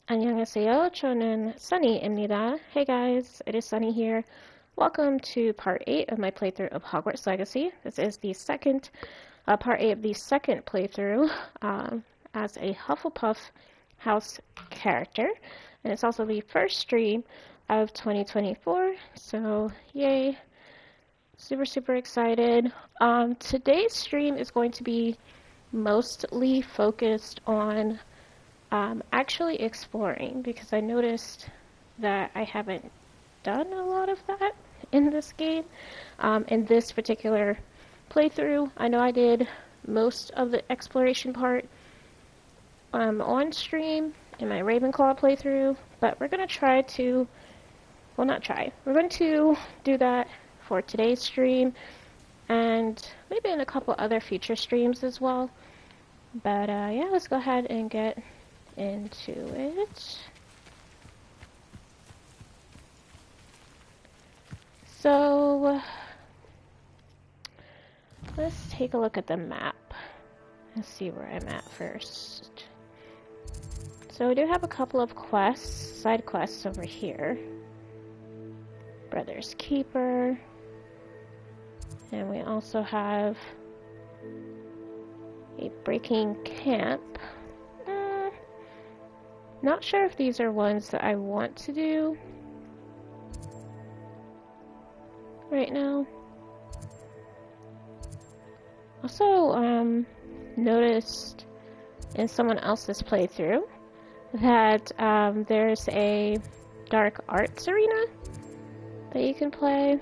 안녕하세요. 저는 Sunny입니다. Hey guys, it is Sunny here. Welcome to part 8 of my playthrough of Hogwarts Legacy. This is the second, part 8 of the second playthrough as a Hufflepuff house character. And it's also the first stream of 2024, so yay. Super excited. Today's stream is going to be mostly focused on actually exploring, because I noticed that I haven't done a lot of that in this game. In this particular playthrough, I know I did most of the exploration part on stream in my Ravenclaw playthrough, but we're going to try to, well, not try, we're going to do that for today's stream and maybe in a couple other future streams as well. But yeah, let's go ahead and get into it. So let's take a look at the map and see where I'm at first. So we do have a couple of quests, side quests over here. Brother's Keeper. And we also have a breaking camp. Not sure if these are ones that I want to do right now. Also, noticed in someone else's playthrough that there's a dark arts arena that you can play.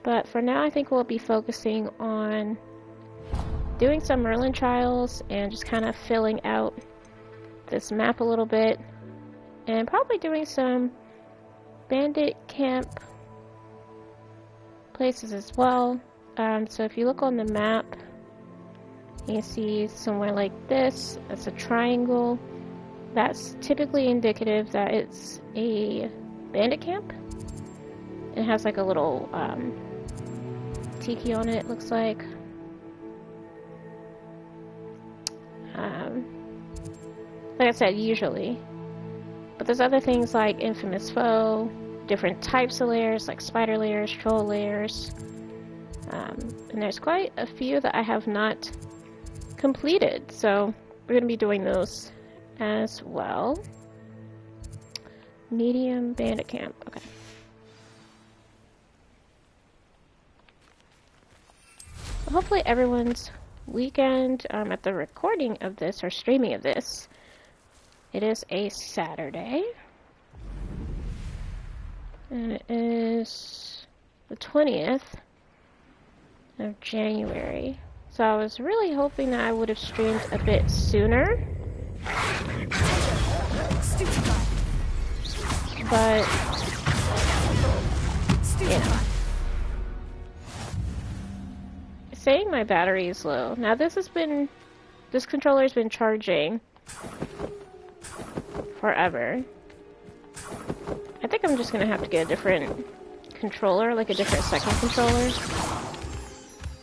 But for now, I think we'll be focusing on doing some Merlin Trials and just kind of filling out this map a little bit, and probably doing some bandit camp places as well. So if you look on the map, you see somewhere like this, that's a triangle. That's typically indicative that it's a bandit camp. It has like a little tiki on it, looks like. Like I said, usually. But there's other things like Infamous Foe, different types of layers, like spider layers, troll layers. And there's quite a few that I have not completed, so we're going to be doing those as well. Medium bandit camp, okay. Well, hopefully everyone's weekend at the recording of this or streaming of this. It is a Saturday, and it is the 20th of January. So I was really hoping that I would have streamed a bit sooner, but you know, saying my battery is low. Now this controller's been charging forever. I think I'm just gonna have to get a different controller, like a different second controller.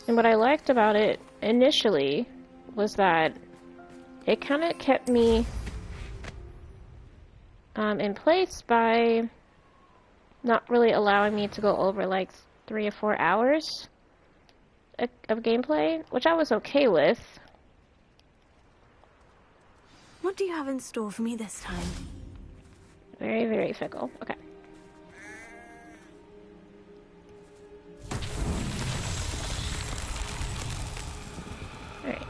And what I liked about it initially was that it kind of kept me in place by not really allowing me to go over like 3 or 4 hours of gameplay, which I was okay with. What do you have in store for me this time? Very fickle. Okay. Alright.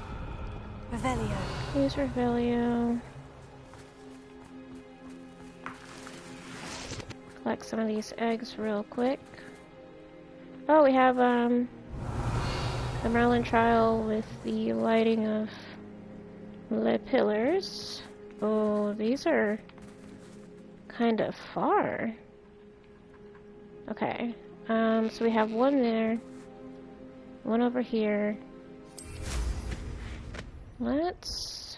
Revelio. Use Revelio. Collect some of these eggs real quick. Oh, we have the Merlin trial with the lighting of the pillars. Oh, these are kind of far. Okay. So we have one there, one over here. Let's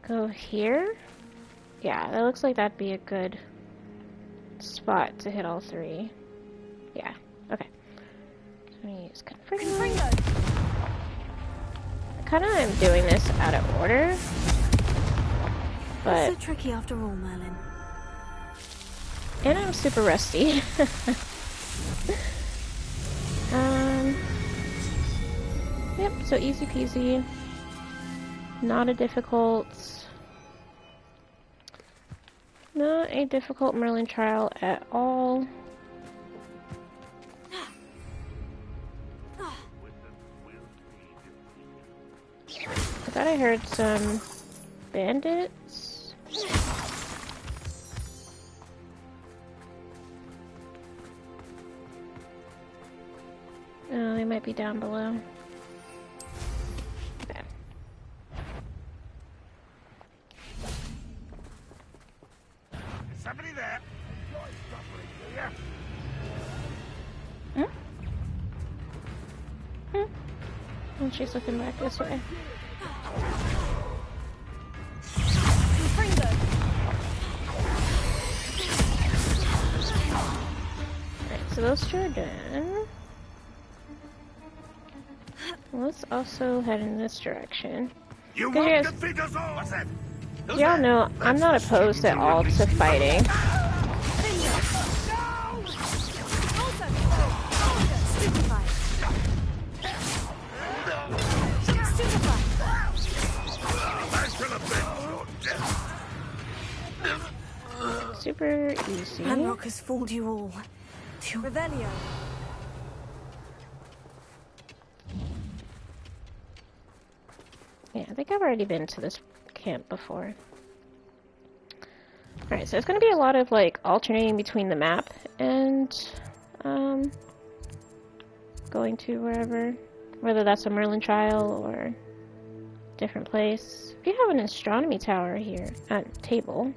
go here. Yeah, that looks like that'd be a good spot to hit all 3. Yeah, okay. So I'm gonna use Confringo. kind of am doing this out of order, What's but so tricky after all, Merlin? and I'm super rusty. Yep. So easy peasy. Not a difficult Merlin trial at all. I thought I heard some bandits. Oh, they might be down below. Okay. Somebody there? Hmm? Hmm. And she's looking back this way. Alright, so those two are done. Let's also head in this direction. You Because won't defeat us all, I said. y'all know I'm not opposed at all to fighting. Super easy. Ranrock has fooled you all. To Revelio. Yeah, I think I've already been to this camp before. Alright, so it's gonna be a lot of like alternating between the map and going to wherever. Whether that's a Merlin trial or different place. We have an astronomy tower here at table.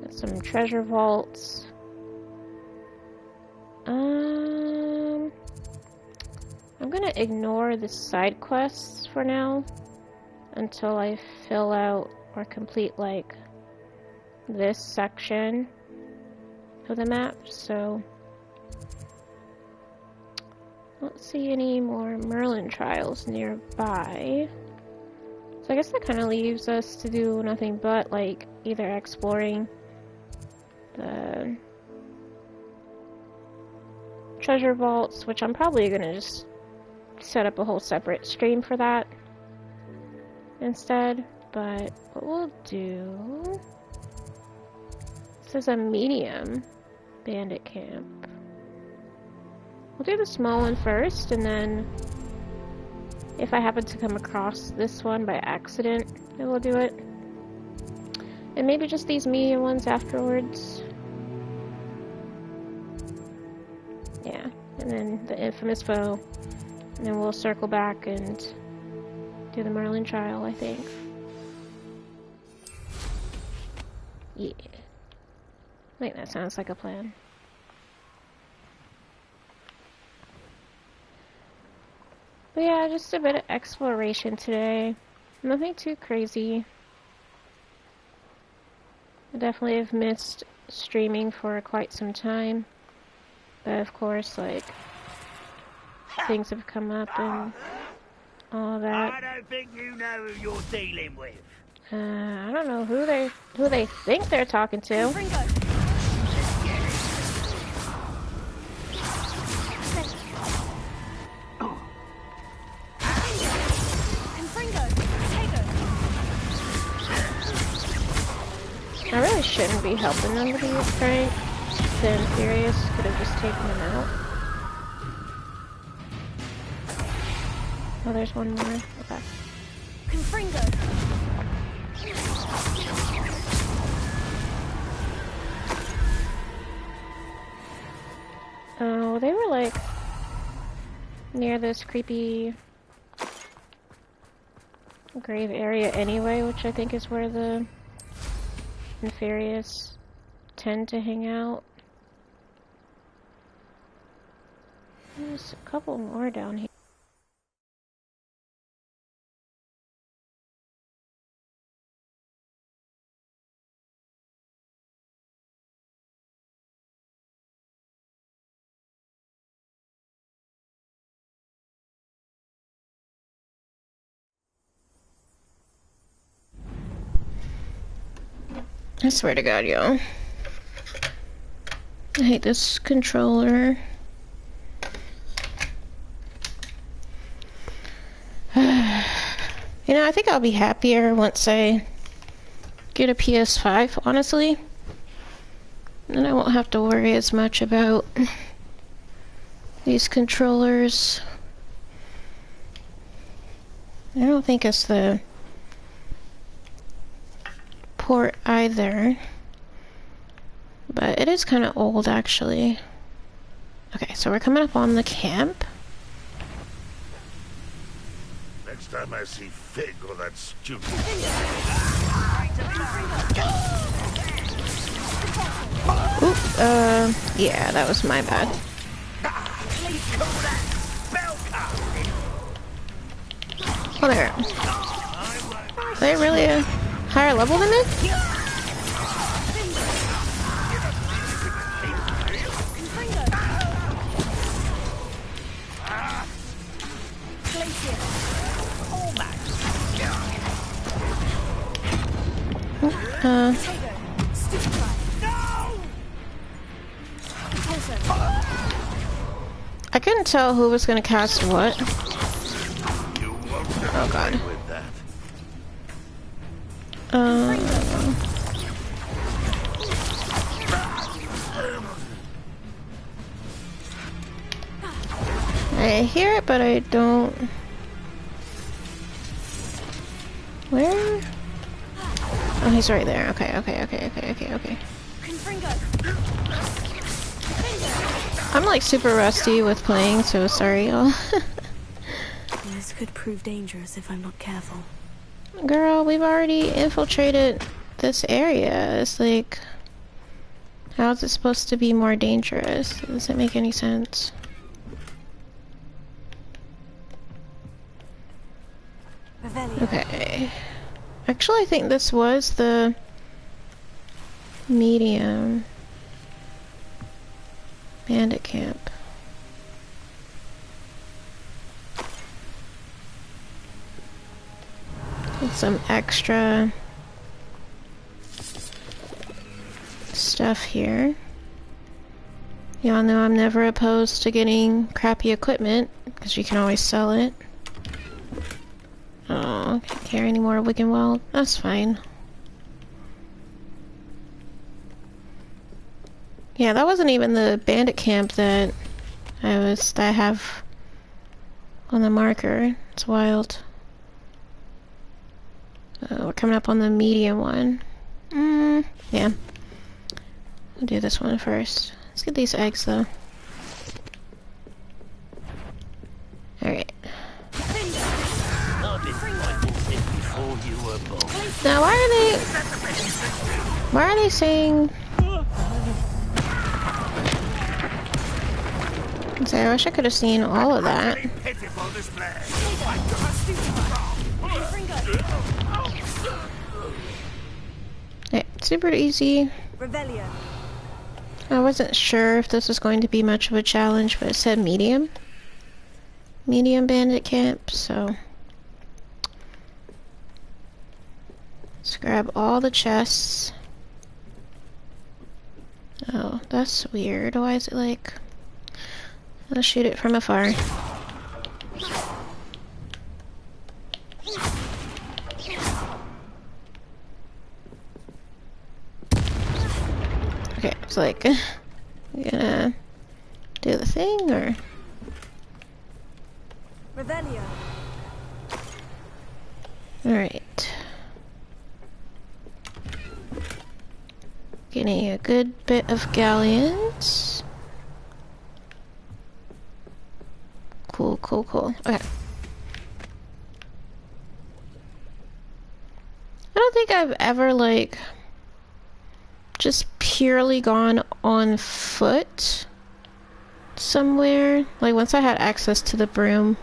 Got some treasure vaults. I'm gonna ignore the side quests for now until I fill out or complete like this section of the map. So I don't see any more Merlin trials nearby. So I guess that kind of leaves us to do nothing but like either exploring the treasure vaults, which I'm probably gonna just set up a whole separate stream for that instead. But what we'll do, this is a medium bandit camp. We'll do the small one first, and then if I happen to come across this one by accident, then we'll do it. And maybe just these medium ones afterwards. Yeah, and then the infamous foe. And then we'll circle back and do the Merlin trial, I think. Yeah. I think that sounds like a plan. But yeah, just a bit of exploration today. Nothing too crazy. I definitely have missed streaming for quite some time. But of course, like, things have come up and all that. I don't think you know who you're dealing with. I don't know who they think they're talking to. I really shouldn't be helping them to be frank. The Infurious could have just taken them out. Oh, there's one more. Okay. Oh, they were like near this creepy grave area anyway, which I think is where the Infurious tend to hang out. There's a couple more down here. I swear to God, yo. I hate this controller. You know, I think I'll be happier once I get a PS5, honestly. And I won't have to worry as much about these controllers. I don't think it's the port either. But it is kind of old, actually. Okay, so we're coming up on the camp. Next time I see Fig or that stupid... Oop, yeah, that was my bad. Oh, there. Are they really a higher level than me? I couldn't tell who was gonna cast what. Oh God. I hear it, but I don't. Where? Oh, he's right there. Okay. I'm like super rusty with playing, so sorry, y'all. This could prove dangerous if I'm not careful. Girl, we've already infiltrated this area. It's like, how is it supposed to be more dangerous? It doesn't make any sense. Okay. Actually, I think this was the medium bandit camp. With some extra stuff here. Y'all know I'm never opposed to getting crappy equipment, because you can always sell it. Oh, can't carry any more Wiggenweld. That's fine. Yeah, that wasn't even the bandit camp that I have on the marker. It's wild. We're coming up on the medium one. Yeah. We'll do this one first. Let's get these eggs though. Alright. Now why are they saying... I wish I could have seen all of that. Yeah, super easy. I wasn't sure if this was going to be much of a challenge, but it said medium. Medium bandit camp, so... Let's grab all the chests. Oh, that's weird. Why is it like... Let's shoot it from afar. Okay, it's like... You gonna do the thing, or... Alright. Getting a good bit of galleons. Cool. Okay. I don't think I've ever, like, just purely gone on foot somewhere. Like, once I had access to the broom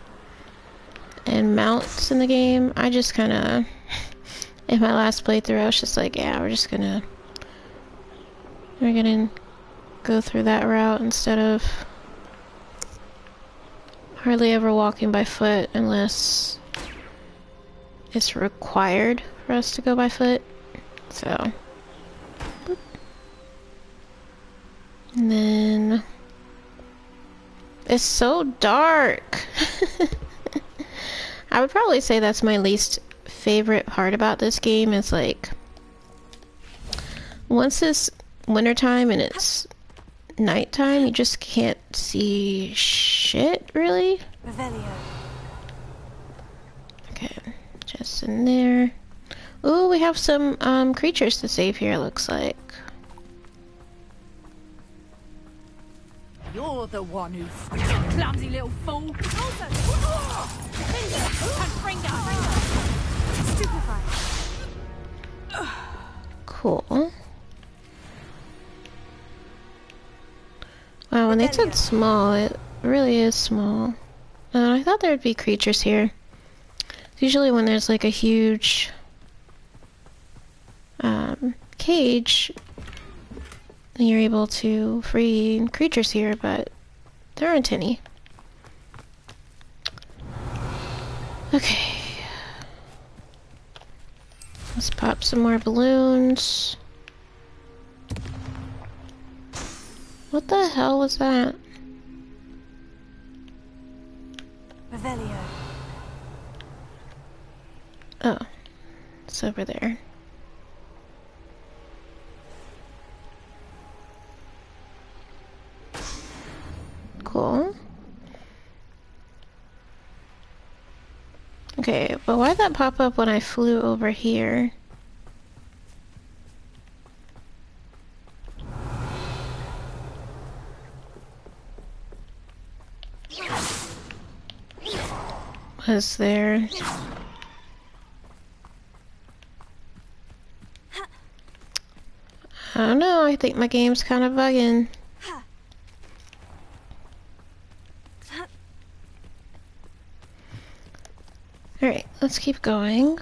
and mounts in the game, I just kind of, in my last playthrough, I was just like, yeah, we're gonna go through that route instead of hardly ever walking by foot unless it's required for us to go by foot. So And then it's so dark. I would probably say that's my least favorite part about this game is like once it's wintertime and it's nighttime, you just can't see shit really. Revelio. Okay, just in there. Ooh, we have some creatures to save here, looks like. You're the one who clumsy little fool. Cool. Wow, when they said small, it really is small. I thought there would be creatures here. Usually when there's like a huge cage, then you're able to free creatures here, but there aren't any. Okay. Let's pop some more balloons. What the hell was that? Revelio. Oh, it's over there. Cool. Okay, but why'd that pop up when I flew over here? Was there... I don't know, I think my game's kind of bugging. Alright, let's keep going.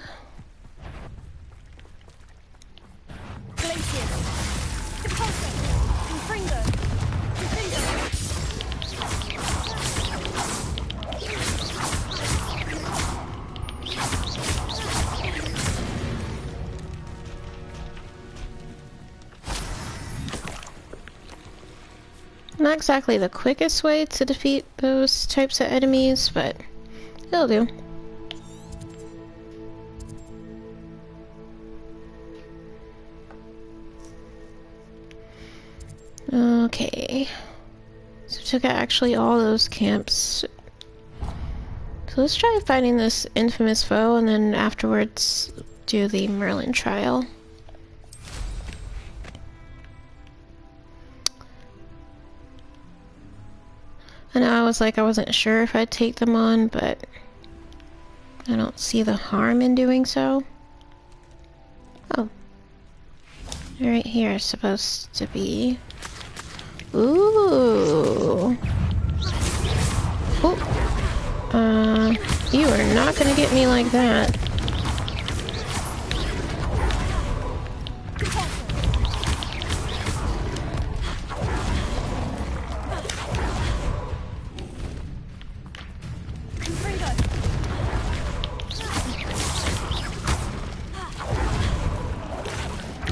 Not exactly the quickest way to defeat those types of enemies, but it'll do. Okay. So we took out actually all those camps. So let's try fighting this infamous foe and then afterwards do the Merlin trial. I know I was like, I wasn't sure if I'd take them on, but I don't see the harm in doing so. Oh. Right here is supposed to be... Ooh. Oh. You are not gonna get me like that.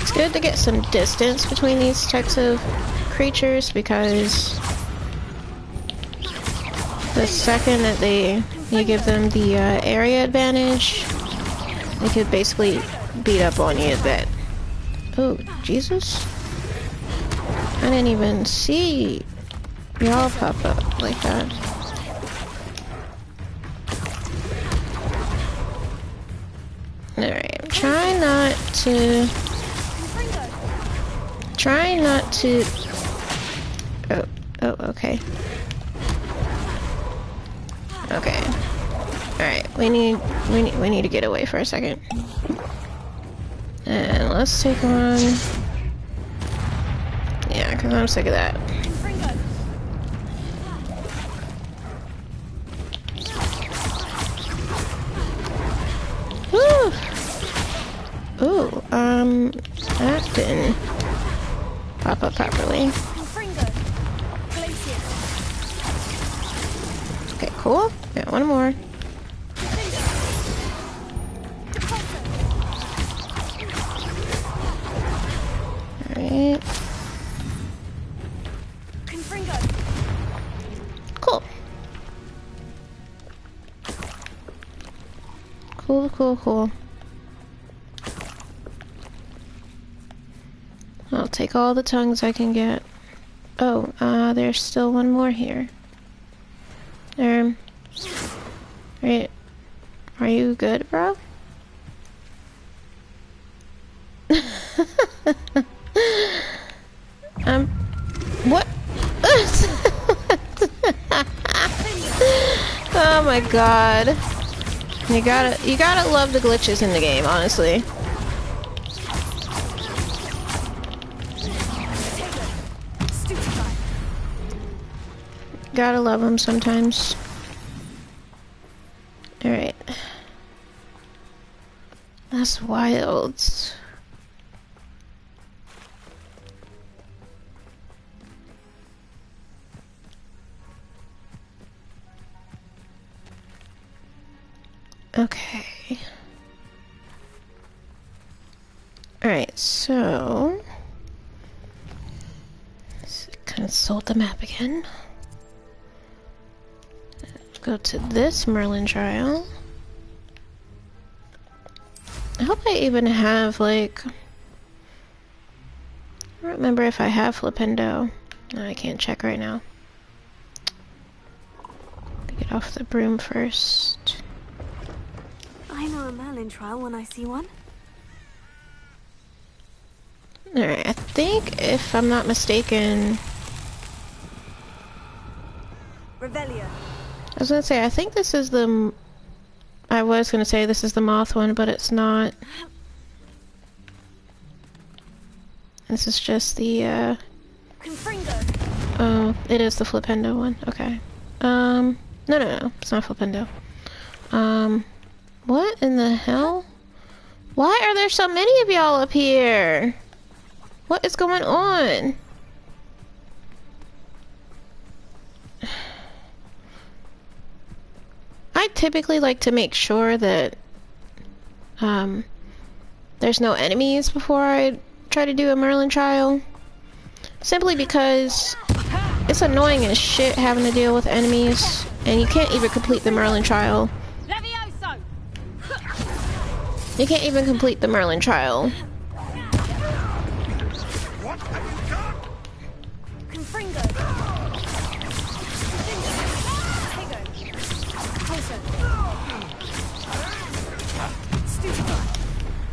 It's good to get some distance between these types of creatures because the second that you give them the area advantage, they could basically beat up on you a bit. Oh, Jesus. I didn't even see y'all pop up like that. Alright, try not to... Oh, okay. Okay. Alright, we need to get away for a second. And let's take on... Yeah, because I'm sick of that. Woo! Ooh, that didn't pop up properly. Okay, cool. Got one more. Alright. Cool. Cool, cool, cool. I'll take all the tongues I can get. Oh, there's still one more here. Right. Are you good, bro? What? Oh my god. You gotta love the glitches in the game, honestly. Gotta love them sometimes. Alright. That's wild. Okay. Alright, so let's consult the map again. Go to this Merlin trial. I hope I even have, like, I don't remember if I have Flipendo. No, I can't check right now. Get off the broom first. I know a Merlin trial when I see one. Alright, I think, if I'm not mistaken... Revelia. I was gonna say, I think this is the... I was gonna say this is the moth one, but it's not. This is just the, Confringo. Oh, it is the Flipendo one. Okay. No, it's not Flipendo. What in the hell? Why are there so many of y'all up here? What is going on? I typically like to make sure that there's no enemies before I try to do a Merlin trial. Simply because it's annoying as shit having to deal with enemies, and you can't even complete the Merlin trial. You can't even complete the Merlin trial. What have you done? Confringo.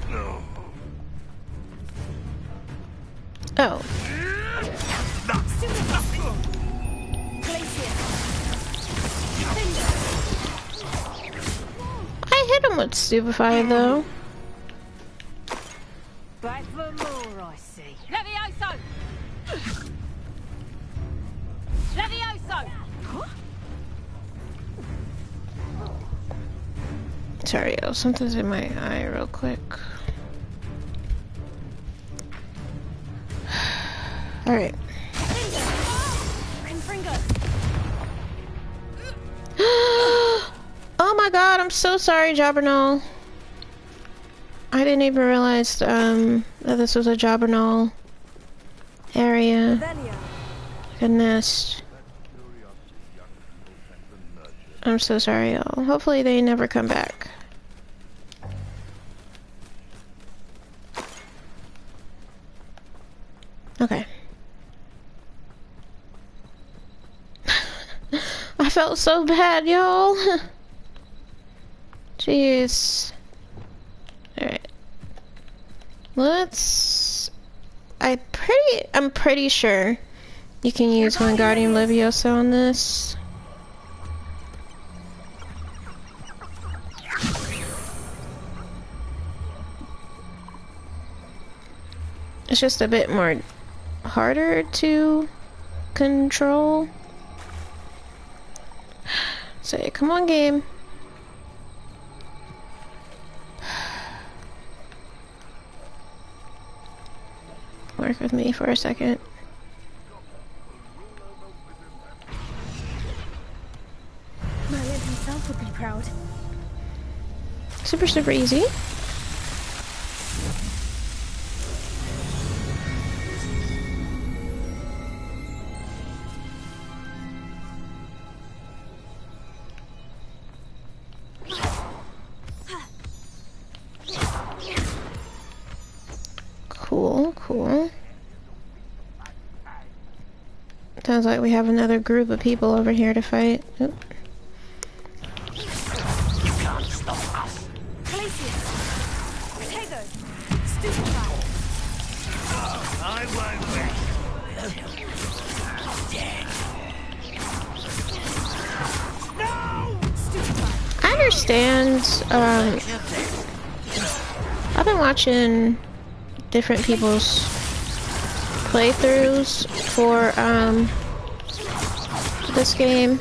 No. Oh. I hit him with Stupefy though. Back for more, I see. Levioso! Levioso! Sorry, yo, something's in my eye real quick. Alright. Oh my god, I'm so sorry, Jobbernall. I didn't even realize that this was a Jobbernall area. Goodness. I'm so sorry, y'all. Hopefully they never come back. Okay. I felt so bad, y'all. Jeez. Alright. I'm pretty sure you can use Wingardium Leviosa on this. It's just a bit more harder to control. Say, come on, game. Work with me for a second. Merlin himself would be proud. Super, super easy. Sounds like we have another group of people over here to fight. Oop. You can't stop us. I won't rest. I understand, I've been watching different people's playthroughs for, this game,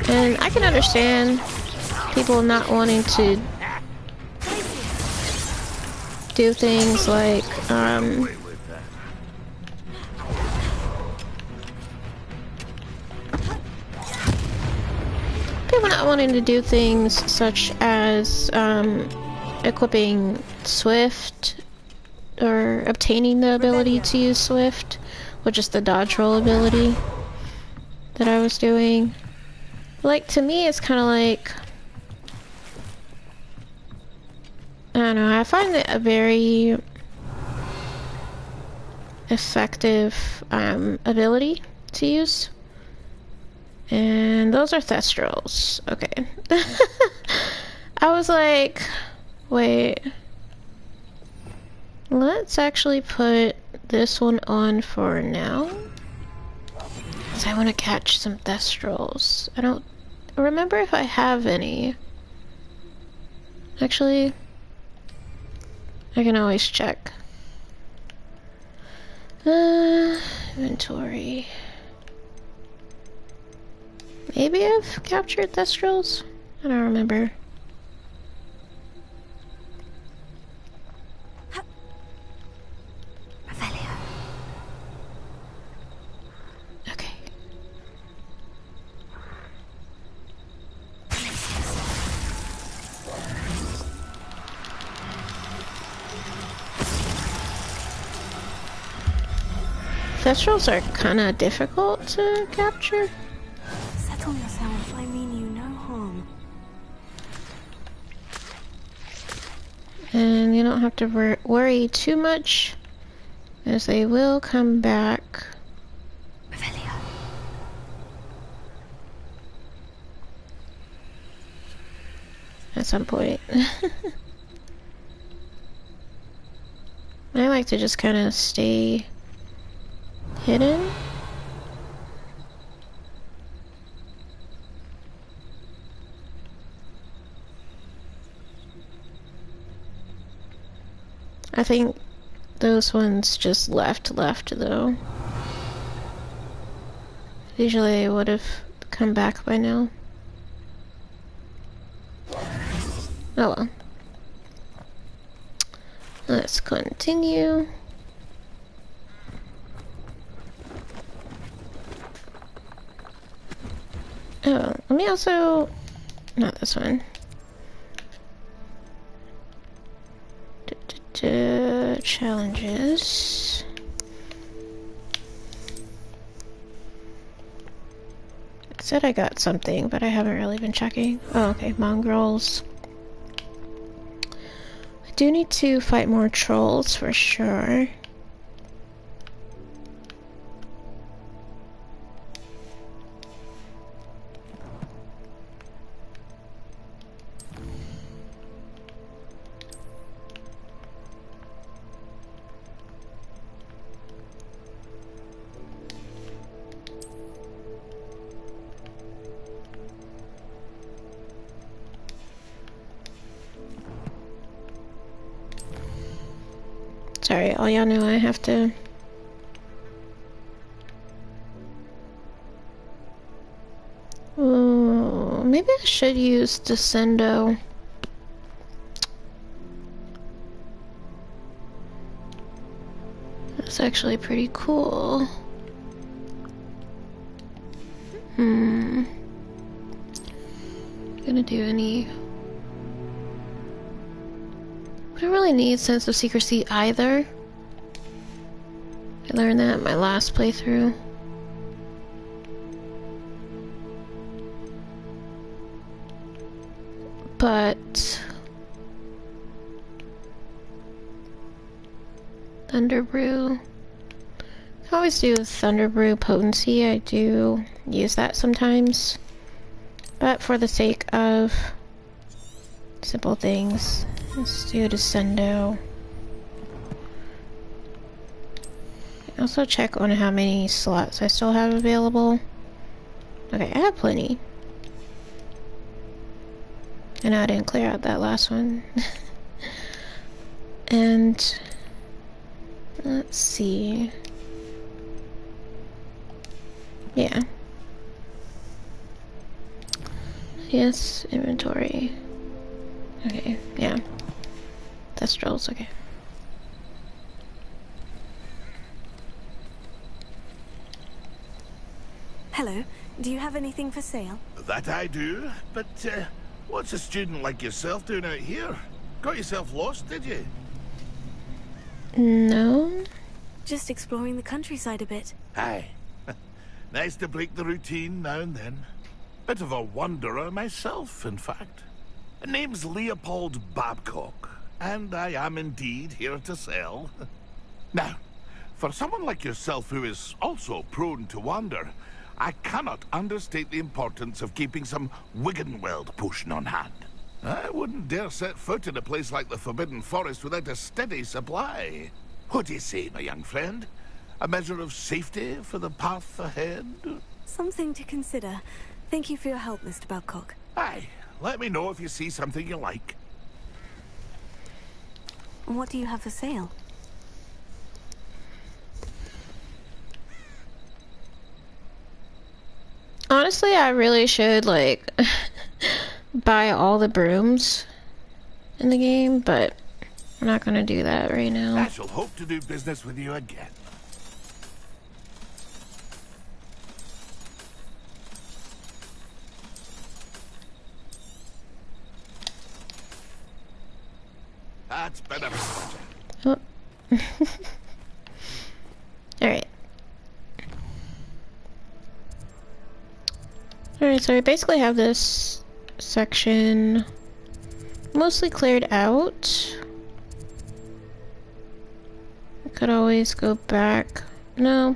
and I can understand people not wanting to do things like, people not wanting to do things such as, equipping Swift, or obtaining the ability to use Swift, which is the dodge roll ability that I was doing. Like, to me, it's kind of like, I don't know, I find it a very effective ability to use. And those are Thestrals. Okay. I was like, wait. Let's actually put this one on for now. Because I want to catch some Thestrals. I don't remember if I have any. Actually, I can always check. Inventory. Maybe I've captured Thestrals? I don't remember. Okay. Thestrals are kinda difficult to capture. Settle yourself, I mean you no harm. And you don't have to worry too much, as they will come back. At some point. I like to just kind of stay hidden. I think those ones just left though. Usually they would have come back by now. Oh well. Let's continue. Oh, let me also... not this one. Challenges. I said I got something, but I haven't really been checking. Oh, okay, mongrels. I do need to fight more trolls for sure. Sorry, all y'all know I have to... Ooh, maybe I should use Descendo. That's actually pretty cool. Gonna do any... I don't really need sense of secrecy either. I learned that in my last playthrough. But Thunder Brew I always do Thunder Brew Potency. I do use that sometimes. But for the sake of simple things, let's do Descendo. Also check on how many slots I still have available. Okay, I have plenty. I know I didn't clear out that last one. And let's see. Yeah. Yes, inventory. Okay, yeah. Thestrals, okay. Hello. Do you have anything for sale? That I do, but what's a student like yourself doing out here? Got yourself lost, did you? No. Just exploring the countryside a bit. Aye. Nice to break the routine now and then. Bit of a wanderer myself, in fact. Name's Leopold Babcock, and I am indeed here to sell. Now, for someone like yourself who is also prone to wander, I cannot understate the importance of keeping some Wiggenweld potion on hand. I wouldn't dare set foot in a place like the Forbidden Forest without a steady supply. What do you say, my young friend? A measure of safety for the path ahead? Something to consider. Thank you for your help, Mr. Babcock. Aye, let me know if you see something you like. What do you have for sale? Honestly, I really should, like, buy all the brooms in the game, but I'm not gonna do that right now. I shall hope to do business with you again. That's better. Oh. Alright. Alright, so we basically have this section mostly cleared out. I could always go back. No,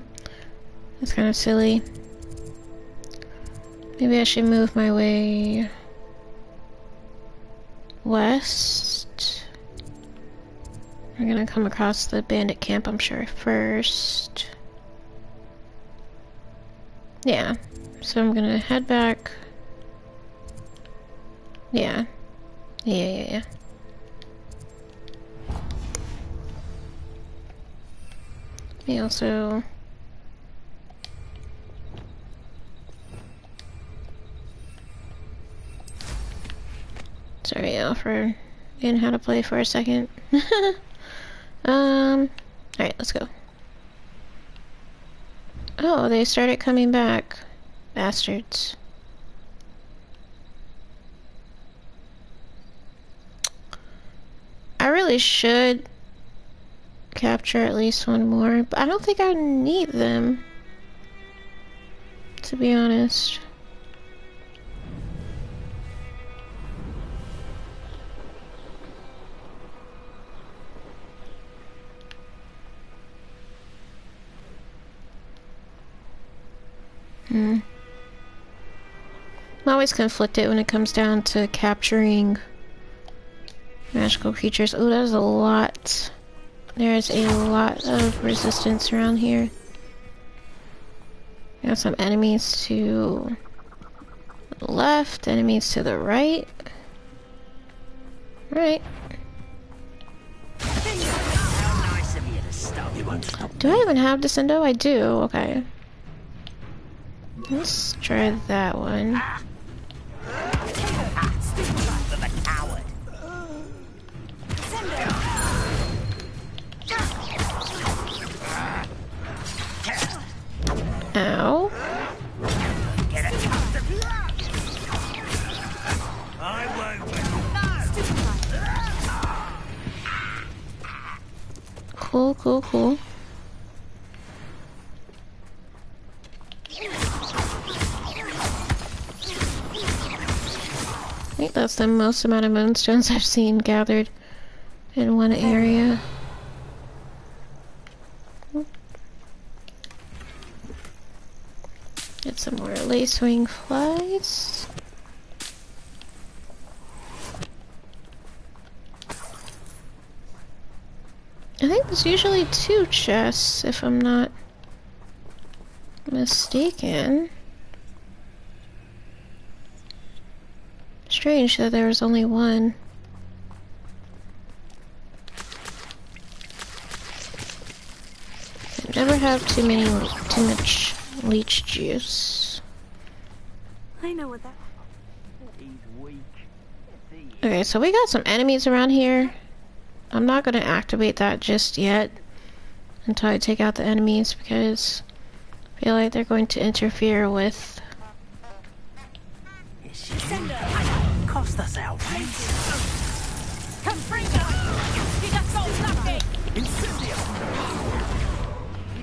that's kind of silly. Maybe I should move my way west. We're gonna come across the bandit camp, I'm sure, first. Yeah, so I'm gonna head back. Yeah. Yeah. Me also. Sorry, Alfred. Getting how to play for a second. Alright, let's go. Oh, they started coming back. Bastards. I really should capture at least one more, but I don't think I need them, to be honest. I'm always conflicted when it comes down to capturing magical creatures. Oh, there's a lot. There's a lot of resistance around here. We got some enemies to the left, enemies to the right. Right. Do I even have Descendo? I do. Okay. Let's try that one. Ow. Cool. I think that's the most amount of moonstones I've seen gathered in one area. lacewing flies. I think there's usually 2 chests, if I'm not mistaken. Strange that there was only 1. Never have too much leech juice. I know what that. Okay, so we got some enemies around here. I'm not gonna activate that just yet until I take out the enemies because I feel like they're going to interfere with. Cost us our way. Come bring us! Did us all nothing! Incendio!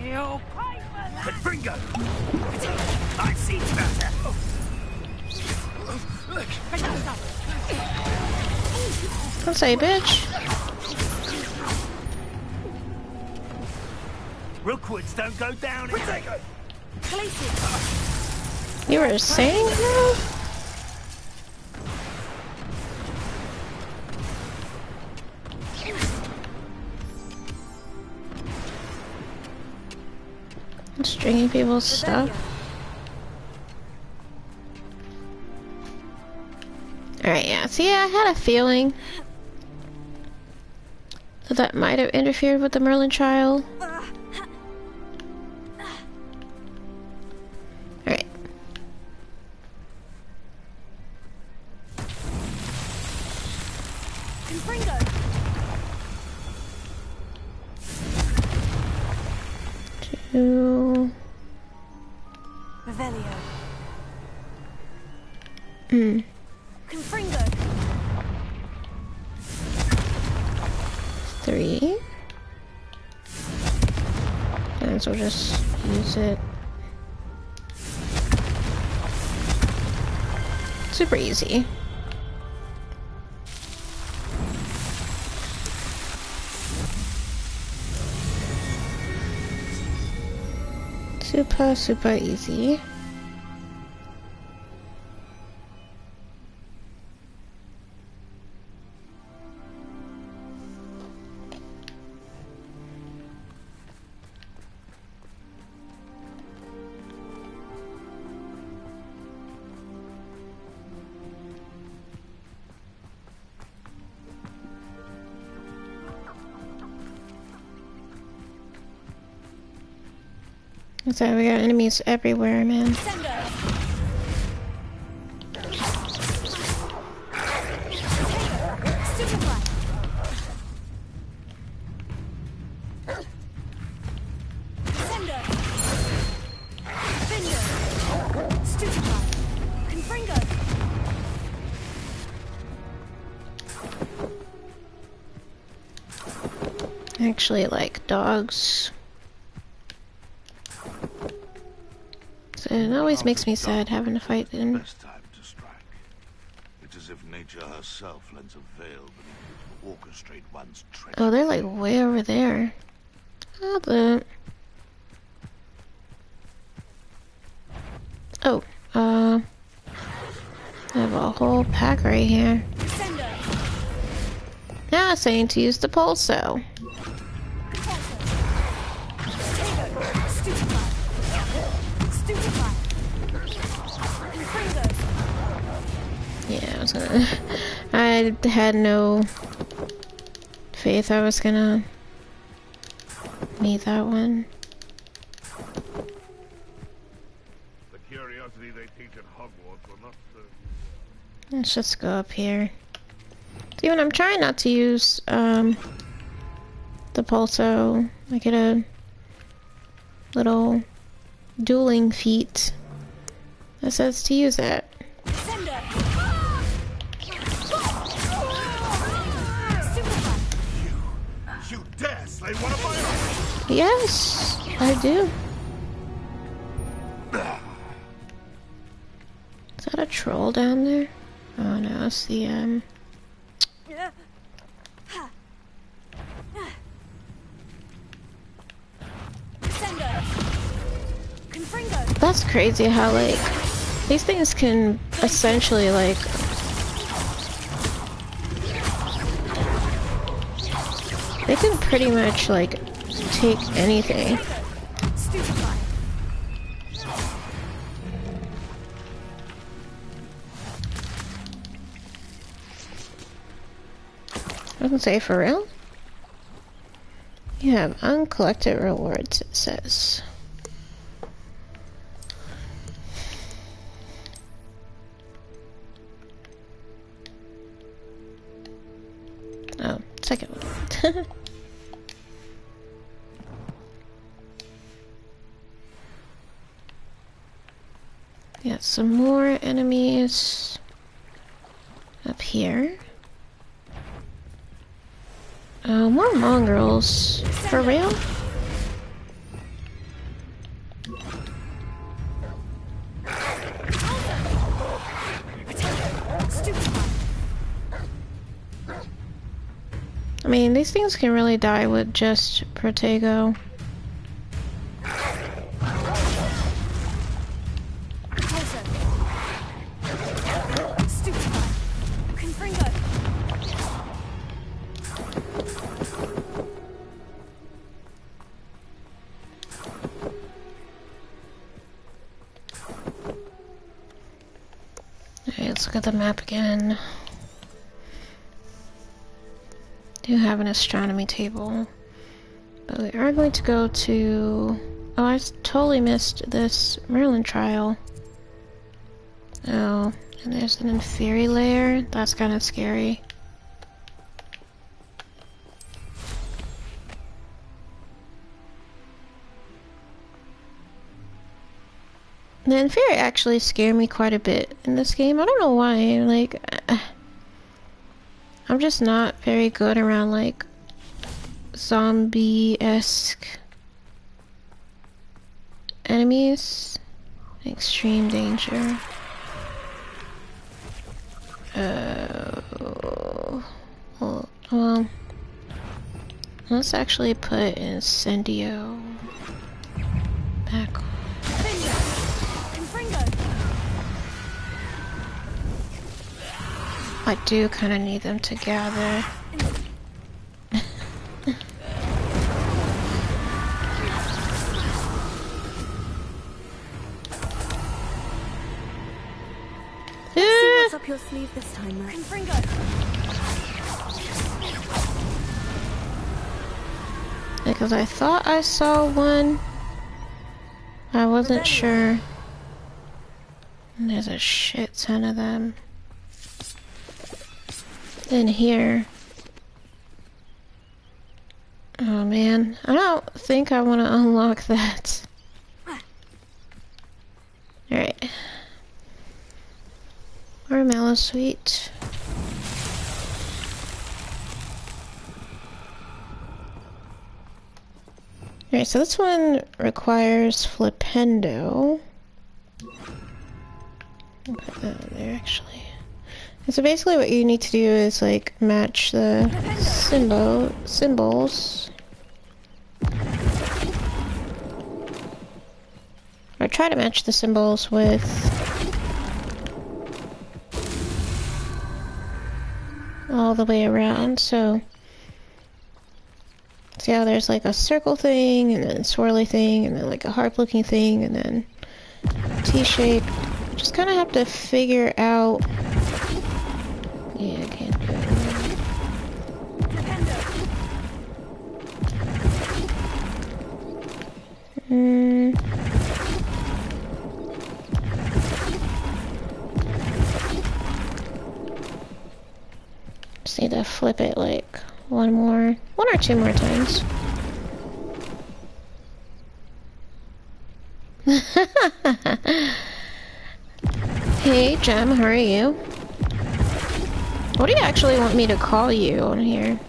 You'll pay for that! Confringo! I've seen better! Don't say bitch. Rookwoods don't go down here! You were saying that? Stringing people's stuff. Alright, yeah. See, I had a feeling that that might have interfered with the Merlin trial. Alright. Two. Revelio. Confringo! 3. And so we'll just use it. Super easy. Super easy. So we got enemies everywhere, man. I actually like dogs. So it always makes me sad having to fight them. Best time to strike. It's as if nature herself lends a veil beneath to orchestrate one's treachery. Oh, they're like way over there. Oh, the... Oh, I have a whole pack right here. Now it's saying to use the pulso. Yeah, I was gonna... I had no faith I was gonna need that one. The curiosity they teach at Hogwarts will not serve. Let's just go up here. See, when I'm trying not to use the pulso, I get a little dueling feat that says to use it. You dare slay one of my own! Yes, I do. Is that a troll down there? Oh no, it's the That's crazy how like These things can essentially, like... They can pretty much, like, take anything. Doesn't say for real? You have uncollected rewards, it says. Oh, second one. Yeah, some more enemies up here. Oh, more mongrels. For real? I mean, these things can really die with just Protego. Alright, let's look at the map again. Do have an astronomy table, but we are going to go to... Oh, I totally missed this Merlin trial. Oh, and there's an inferi layer. That's kind of scary. The inferi actually scare me quite a bit in this game. I don't know why. Like, I'm just not very good around, like, zombie-esque enemies. Extreme danger. Well, let's actually put Incendio back on. I do kind of need them to gather. See what's up your sleeve this time, Merlin. Because I thought I saw one. I wasn't sure. And there's a shit ton of them in here. Oh man, I don't think I want to unlock that. Alright. Or Mallow Sweet. Alright, so this one requires Flipendo. I'll put that on there actually. And so basically what you need to do is like match the symbols. Or try to match the symbols with all the way around. So see how there's like a circle thing, and then a swirly thing, and then like a harp looking thing, and then T-shape. Just kind of have to figure out. Yeah, I can't do it. Just need to flip it like one or two more times. Hey, Jem, how are you? What do you actually want me to call you on here?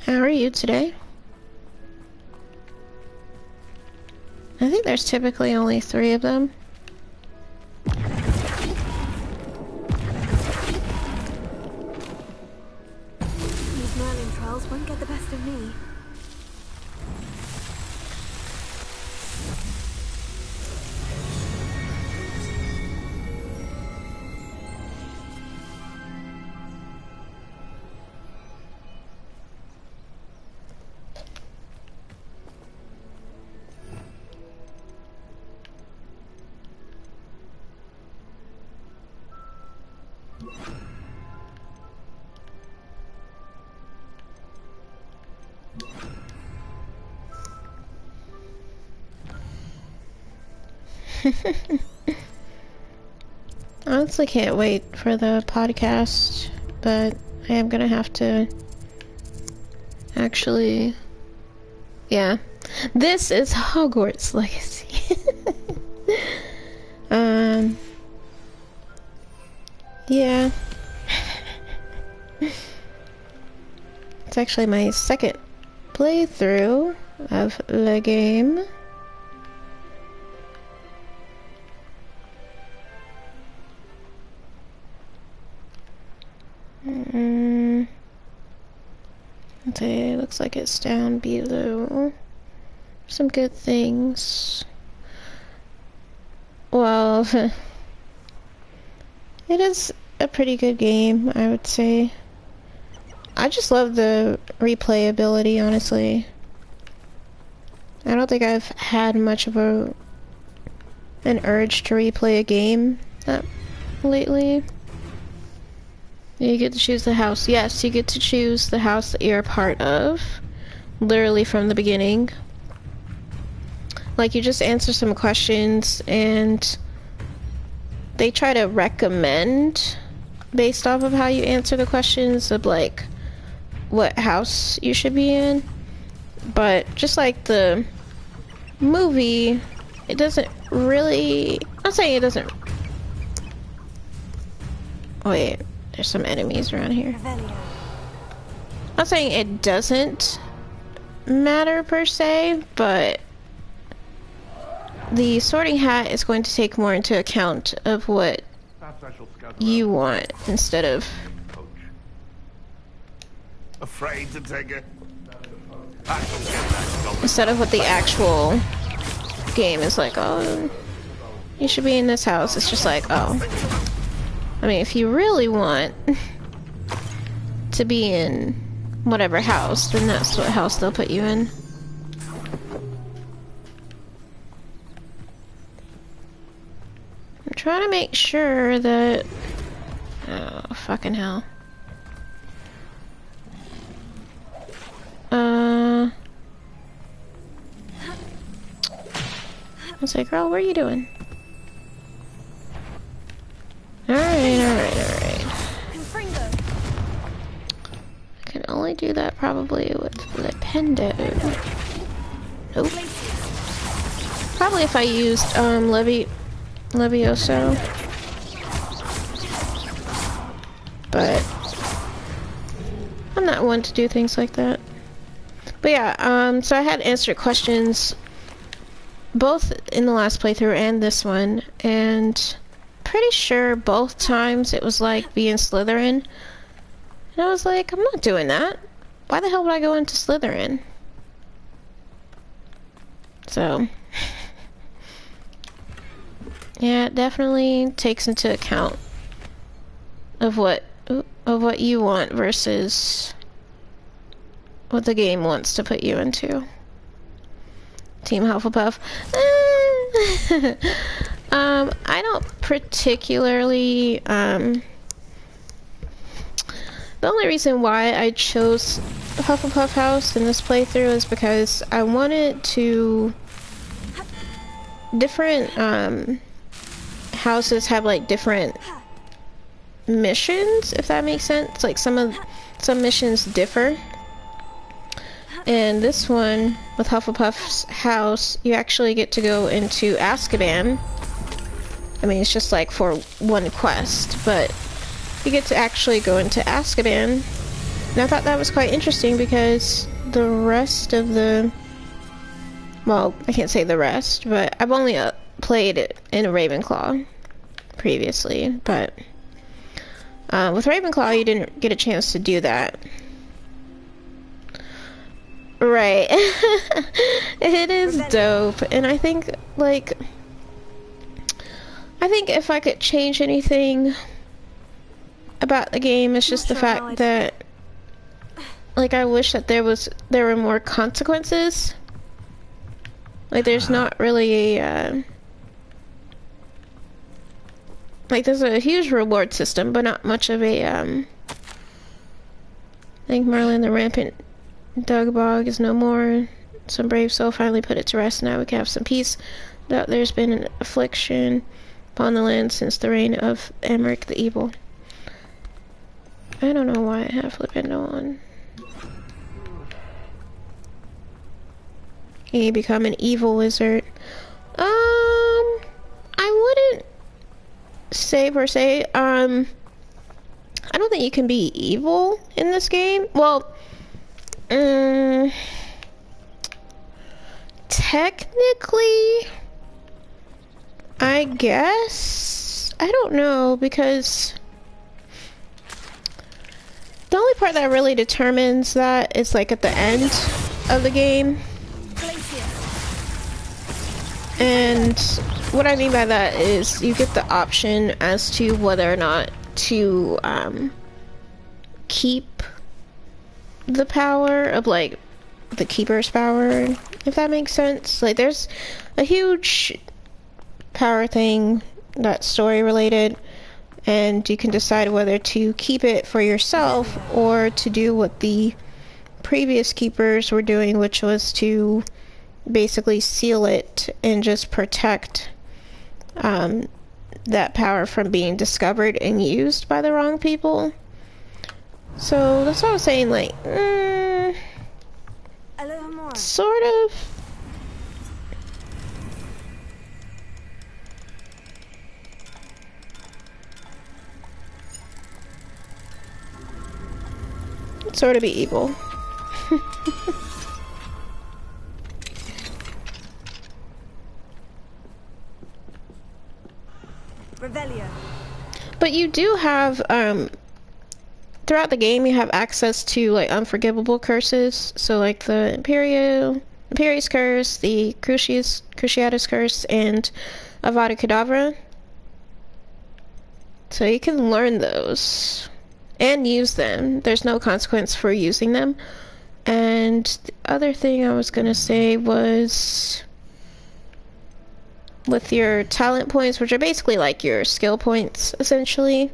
How are you today? I think there's typically only 3 of them. I honestly can't wait for the podcast, but I am gonna have to actually, yeah. This is Hogwarts Legacy. Yeah. It's actually my second playthrough of the game. Okay, looks like it's down below. Some good things. Well, it is a pretty good game, I would say. I just love the replayability, honestly. I don't think I've had much of an urge to replay a game lately. You get to choose the house. Yes, you get to choose the house that you're a part of. Literally from the beginning. Like, you just answer some questions and they try to recommend based off of how you answer the questions of like what house you should be in. But just like the movie, it doesn't really, I'm saying it doesn't. Wait, there's some enemies around here. I'm saying it doesn't matter per se, but the sorting hat is going to take more into account of what you want instead of Afraid to take it? instead of what the actual game is like. Oh, you should be in this house. It's just like, oh, I mean, if you really want to be in whatever house, then that's what house they'll put you in. I'm trying to make sure that... Oh, fucking hell. I was like, girl, what are you doing? Alright. I can only do that probably with Lependo. Nope. Probably if I used, Levioso. But I'm not one to do things like that. But yeah, so I had answered questions both in the last playthrough and this one, and pretty sure both times it was like being Slytherin. And I was like, I'm not doing that. Why the hell would I go into Slytherin? So yeah, it definitely takes into account of what you want versus what the game wants to put you into. Team Hufflepuff. I don't particularly, the only reason why I chose Hufflepuff House in this playthrough is because I wanted to, different, houses have like different missions, if that makes sense. Like some missions differ. And this one, with Hufflepuff's house, you actually get to go into Azkaban. I mean, it's just like for one quest, but you get to actually go into Azkaban. And I thought that was quite interesting because the rest of the... Well, I can't say the rest, but I've only played it in Ravenclaw previously, but with Ravenclaw you didn't get a chance to do that. Right. It is dope, and I think, like, if I could change anything about the game, it's just the fact that, like, I wish that there were more consequences. Like, there's not really a, Like, there's a huge reward system, but not much of a, I think Merlin the Rampant Dugbog is no more. Some brave soul finally put it to rest. Now we can have some peace. There's been an affliction upon the land since the reign of Emmerich the Evil. I don't know why I have Flipendo on. You become an evil wizard. I wouldn't say per se. I don't think you can be evil in this game. Well, technically, I guess. I don't know, because the only part that really determines that is like at the end of the game. And what I mean by that is you get the option as to whether or not to keep the power of, like, the keeper's power, if that makes sense. Like, there's a huge power thing that's story related, and you can decide whether to keep it for yourself or to do what the previous keepers were doing, which was to basically seal it and just protect that power from being discovered and used by the wrong people. So that's what I was saying, like, A little more. sort of. Sort of be evil. Revelio. But you do have, throughout the game, you have access to, like, unforgivable curses. So, like, the Imperius Curse, the Cruciatus Curse, and Avada Kedavra. So you can learn those and use them. There's no consequence for using them. And the other thing I was gonna say was, with your talent points, which are basically like your skill points, essentially,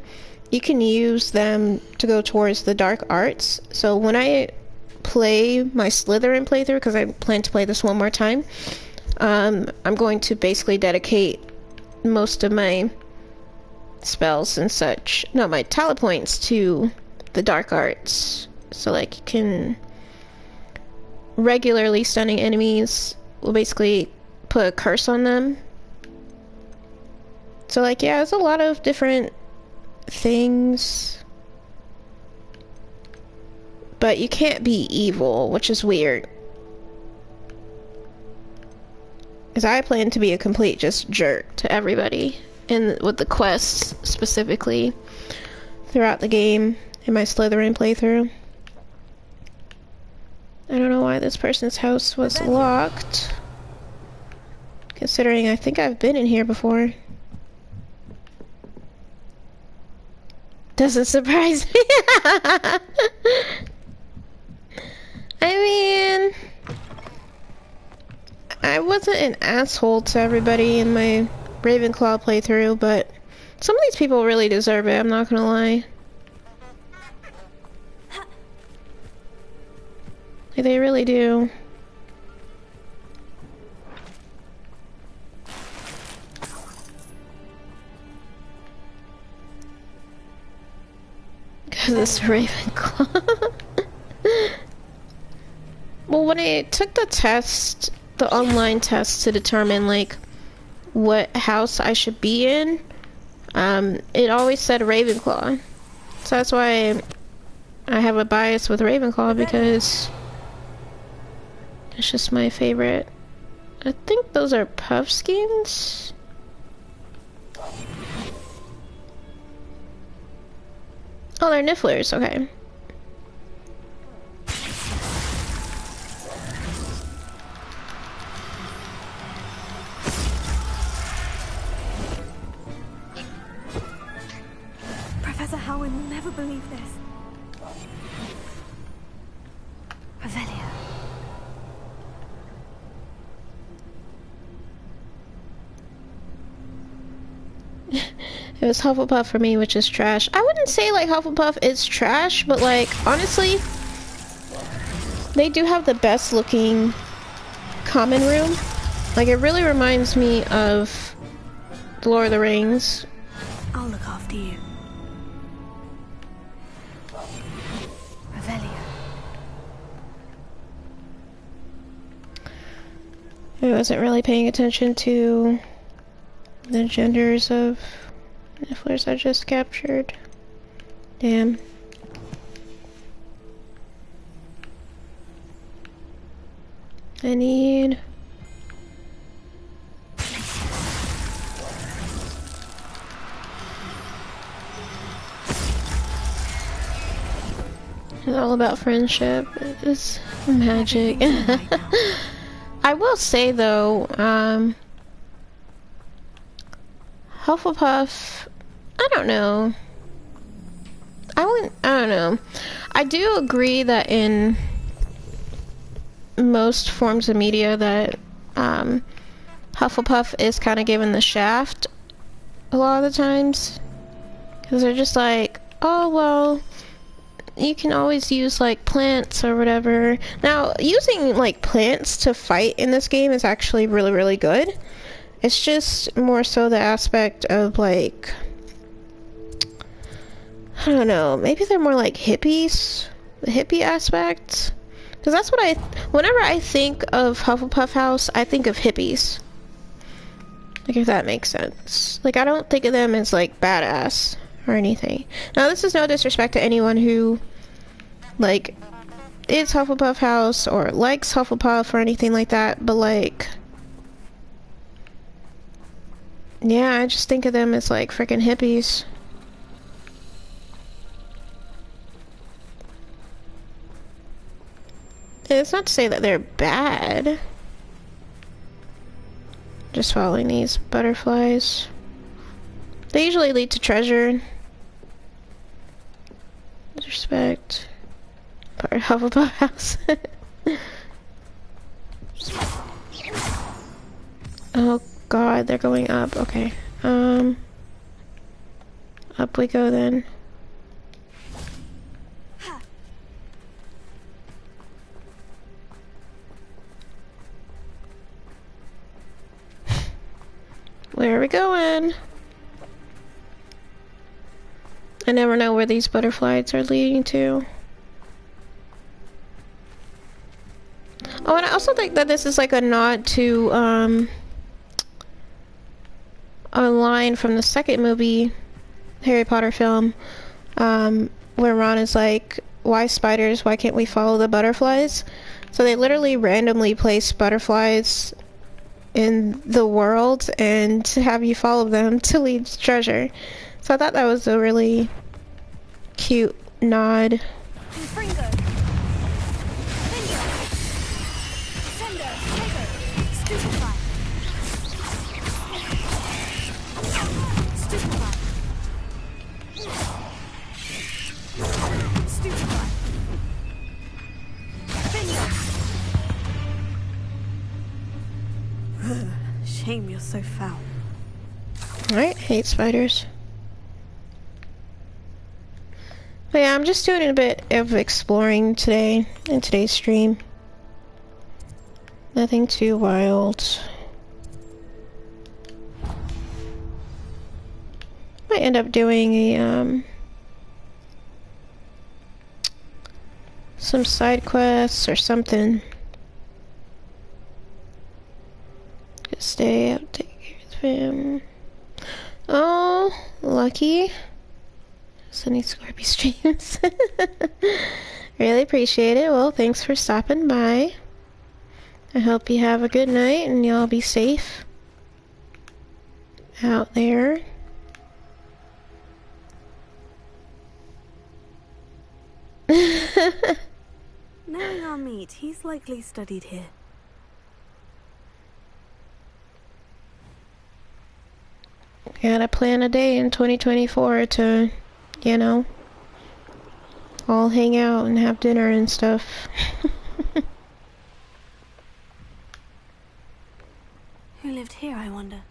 you can use them to go towards the dark arts. So when I play my Slytherin playthrough, because I plan to play this one more time, I'm going to basically dedicate most of my spells and such, no, my talent points, to the dark arts. So, like, you can regularly stunning enemies will basically put a curse on them. So, like, yeah, there's a lot of different things. But you can't be evil, which is weird. Because I plan to be a complete just jerk to everybody. And with the quests, specifically, throughout the game, in my Slytherin playthrough. I don't know why this person's house was locked. Considering I think I've been in here before. Doesn't surprise me. I mean, I wasn't an asshole to everybody in my Ravenclaw playthrough, but some of these people really deserve it, I'm not gonna lie. Like, they really do. Because it's Ravenclaw. Well, when I took the test, the online test to determine, like, what house I should be in, it always said Ravenclaw. So that's why I have a bias with Ravenclaw, because it's just my favorite. I think those are Puffskins. Oh, they're Nifflers, okay. Professor Howard will never believe this. Revelio. It was Hufflepuff for me, which is trash. I wouldn't say like Hufflepuff is trash, but like honestly, they do have the best looking common room. Like it really reminds me of The Lord of the Rings. I'll look after you. Revelio. I wasn't really paying attention to the genders of Nifflers I just captured. Damn. I need... It's all about friendship. It's magic. I will say though, Hufflepuff, I don't know. I don't know. I do agree that in most forms of media that Hufflepuff is kind of given the shaft a lot of the times. Because they're just like, oh, well, you can always use like plants or whatever. Now, using like plants to fight in this game is actually really, really good. It's just more so the aspect of like, I don't know, maybe they're more like hippies, the hippie aspect. Because that's what whenever I think of Hufflepuff House, I think of hippies. Like if that makes sense. Like I don't think of them as like badass or anything. Now this is no disrespect to anyone who like is Hufflepuff House or likes Hufflepuff or anything like that, but like, yeah, I just think of them as like freaking hippies. And it's not to say that they're bad. Just following these butterflies. They usually lead to treasure. Respect. Part of Hufflepuff House. Oh god, they're going up. Okay. Up we go then. Where are we going? I never know where these butterflies are leading to. Oh, and I also think that this is like a nod to a line from the second movie, Harry Potter film, where Ron is like, why spiders? Why can't we follow the butterflies? So they literally randomly place butterflies in the world and to have you follow them to lead to treasure. So I thought that was a really cute nod. Shame you're so foul. Alright, hate spiders. But yeah, I'm just doing a bit of exploring today, in today's stream. Nothing too wild. Might end up doing a, some side quests or something. Stay out, take care of the fam. Oh, lucky. Sunny Scorpy streams. Really appreciate it. Well, thanks for stopping by. I hope you have a good night and y'all be safe out there. Knowing our meet, he's likely studied here. Gotta plan a day in 2024 to, you know, all hang out and have dinner and stuff. Who lived here, I wonder?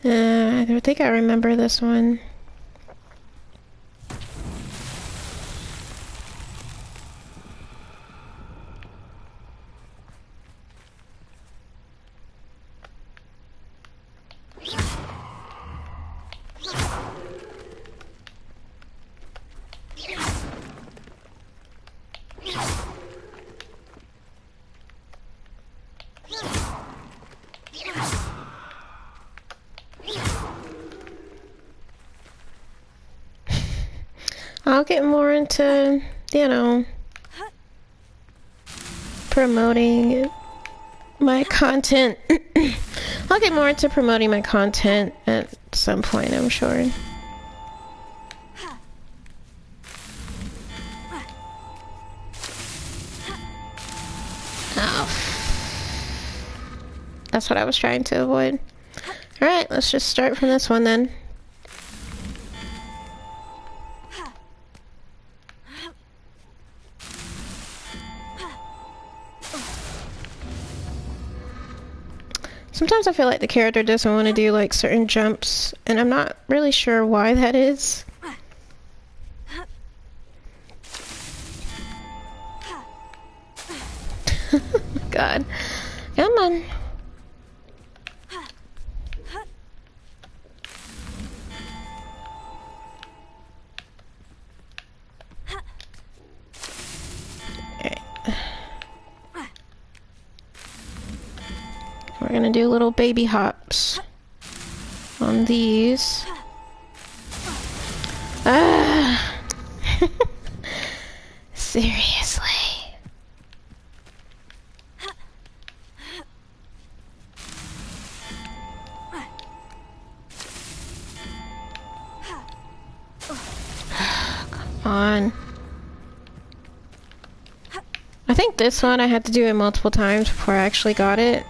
I think I remember this one. I'll get more into, you know, promoting my content. I'll get more into promoting my content at some point, I'm sure. Oh. That's what I was trying to avoid. Alright, let's just start from this one then. Sometimes I feel like the character doesn't want to do like certain jumps, and I'm not really sure why that is. God. Come on. We're gonna do little baby hops on these. Ah! Seriously. Come on. I think this one I had to do it multiple times before I actually got it.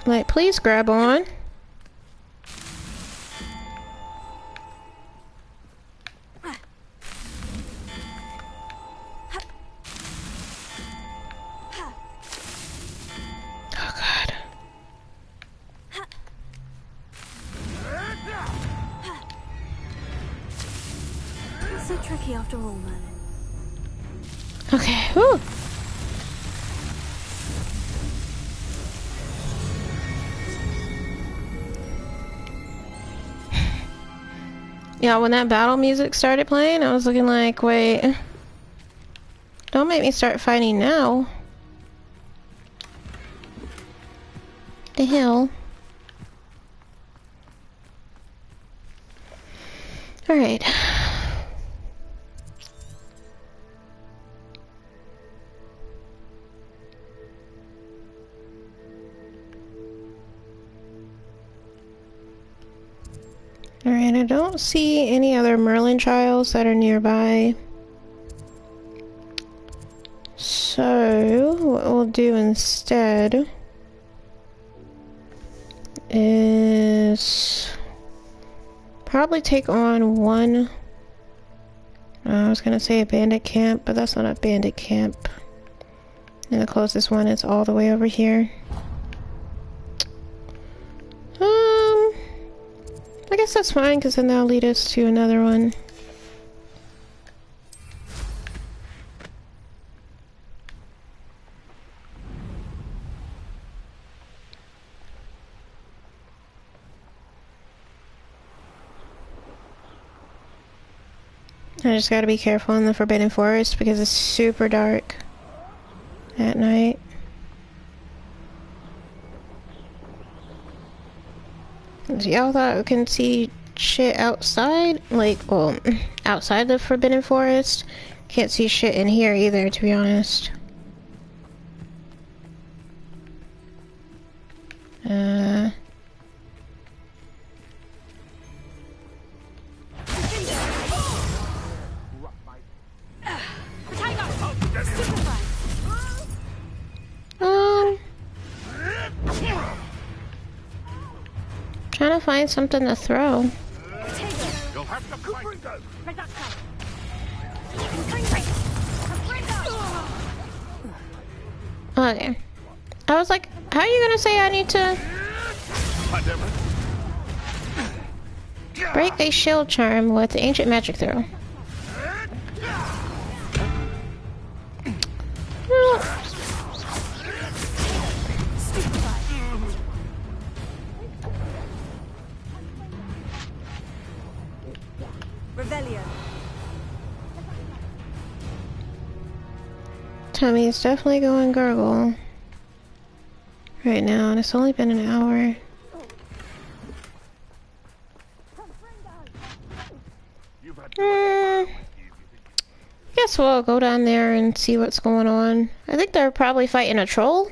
Like, please grab on. Oh, God. So tricky after all, Merlin. Okay, whew. Yeah, when that battle music started playing, I was looking like, wait, don't make me start fighting now. The hell? Alright. Alright, I don't see any other Merlin Trials that are nearby. So, what we'll do instead is probably take on one. I was gonna say a bandit camp, but that's not a bandit camp. And the closest one is all the way over here. I guess that's fine, because then that'll lead us to another one. I just gotta be careful in the Forbidden Forest because it's super dark at night. Y'all thought we can see shit outside? Like, well, outside the Forbidden Forest? Can't see shit in here either, to be honest. Trying to find something to throw. You'll have to fight. Okay. I was like, How are you gonna say I need to Whatever. break a shield charm with the ancient magic throw? Well, Revelio. Tommy's definitely going gargle right now, and it's only been an hour. Guess we'll go down there and see what's going on. I think they're probably fighting a troll.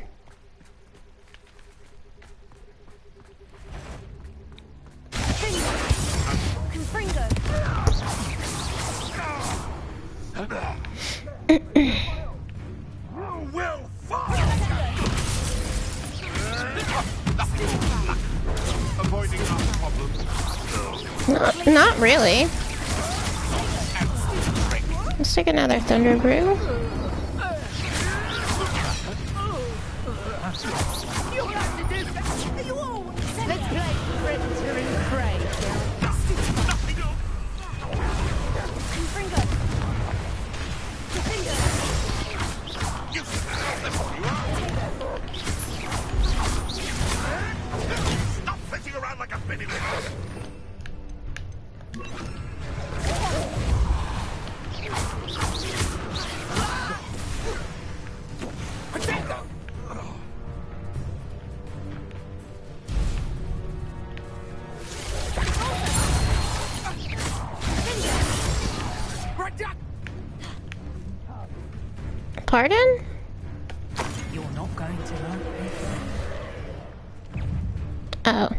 Well, avoiding our problems. Not really. Let's take another Thunder Brew. Let's play predator and prey. Stop flitting around like a penny whip. Pardon? You're not going to like me. Oh.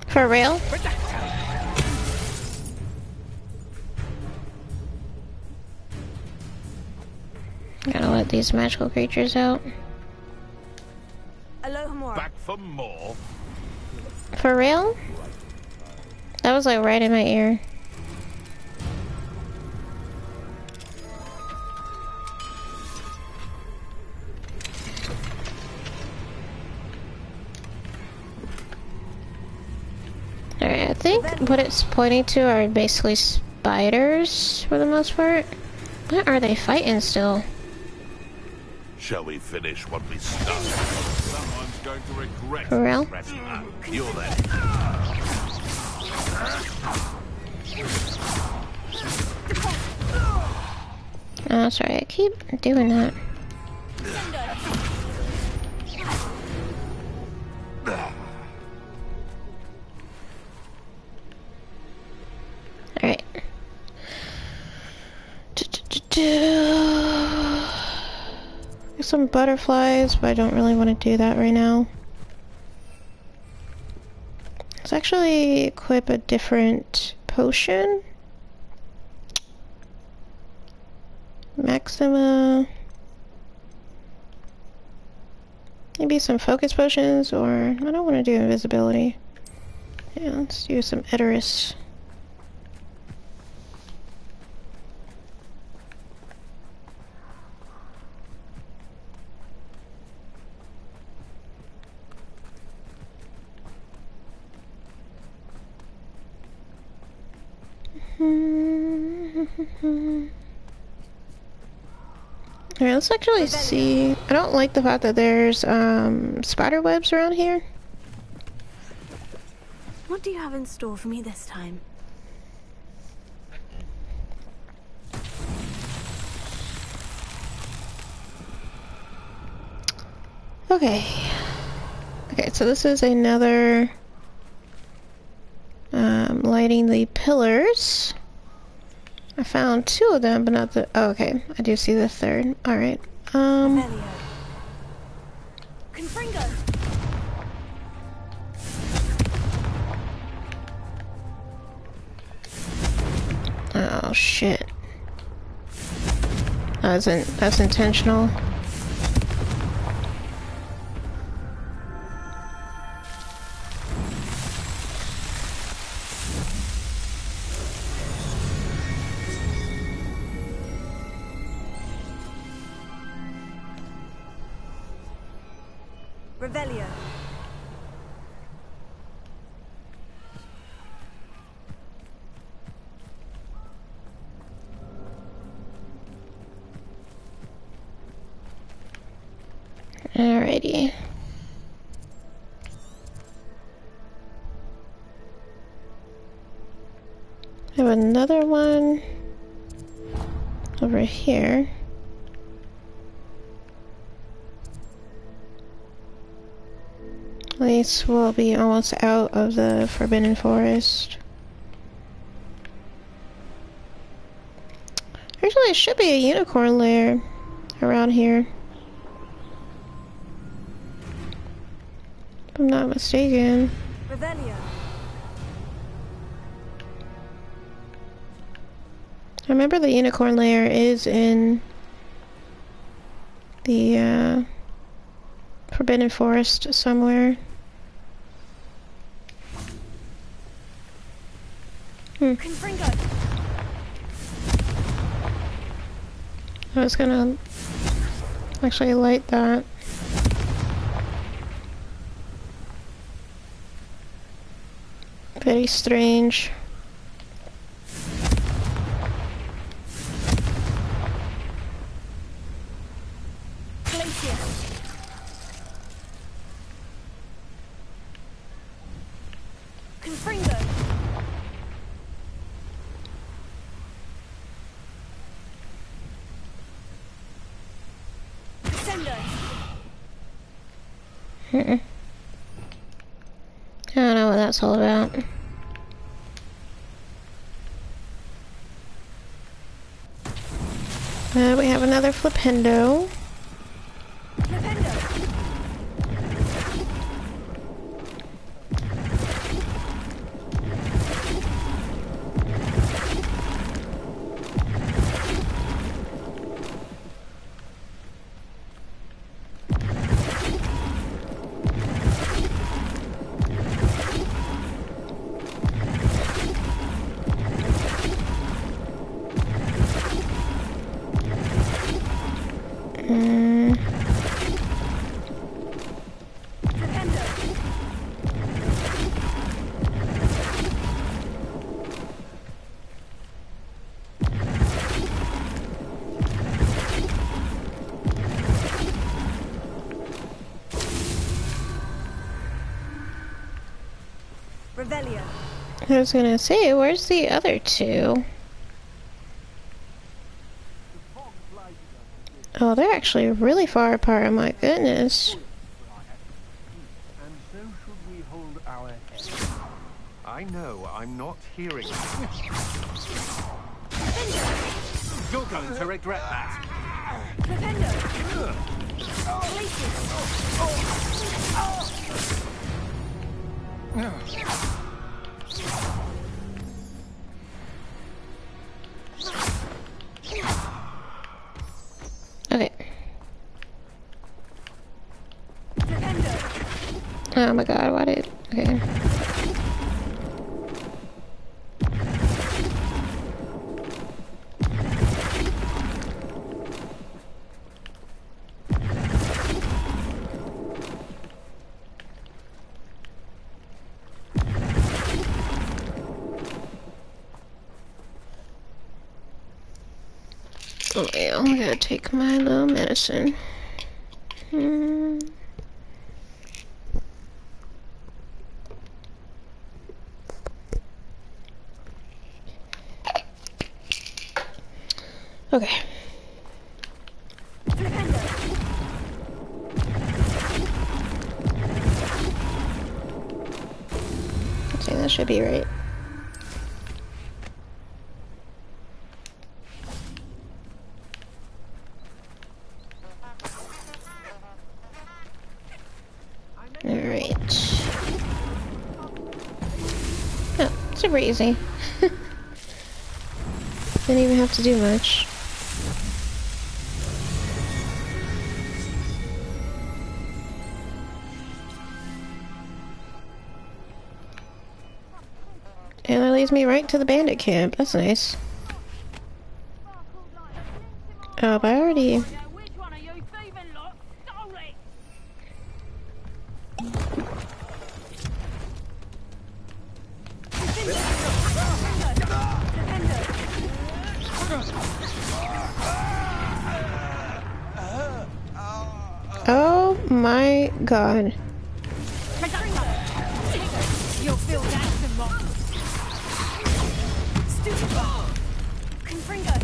For real? Gotta let these magical creatures out. Alohomora. Back for more. For real? That was like right in my ear. Alright, I think what it's pointing to are basically spiders for the most part. What are they fighting still? Shall we finish what we started? Someone's going to regret For real? this. You're there. Oh, sorry, I keep doing that. Alright. There's some butterflies, but I don't really want to do that right now. Let's actually equip a different potion. Maxima. Maybe some focus potions, or I don't want to do invisibility. Yeah, let's do some Iterus. Alright, let's actually see. I don't like the fact that there's spider webs around here. What do you have in store for me this time? Okay. Okay, so this is another lighting the pillars. I found 2 of them, but not the. Oh, okay, I do see the third. All right. Revelio. Confringo. Oh shit. That's intentional. Revelio. Alrighty. I have another one over here. At least we'll be almost out of the Forbidden Forest. Actually, there should be a unicorn lair around here. If I'm not mistaken. Revelio. I remember the unicorn lair is in the Forbidden Forest somewhere. Confringo. I was gonna actually light that. Very strange. Glacier. Confringo. Descendo. I don't know what that's all about. We have another Flipendo. Flipendo. Revelio. I was gonna say, where's the other two? Oh, they're actually really far apart, oh my goodness. And so should we hold our heads. I know I'm not hearing you. You're going to regret that. Flipendo. Okay. Flipendo. Oh my god, why did... Okay. Oh yeah, I'm gonna take my little medicine. Okay. Okay, that should be right. Alright. Oh, super easy. Didn't even have to do much. And that leads me right to the bandit camp. That's nice. Oh, but I already... my god. You'll feel that tomorrow. Stupid ball. Confringo.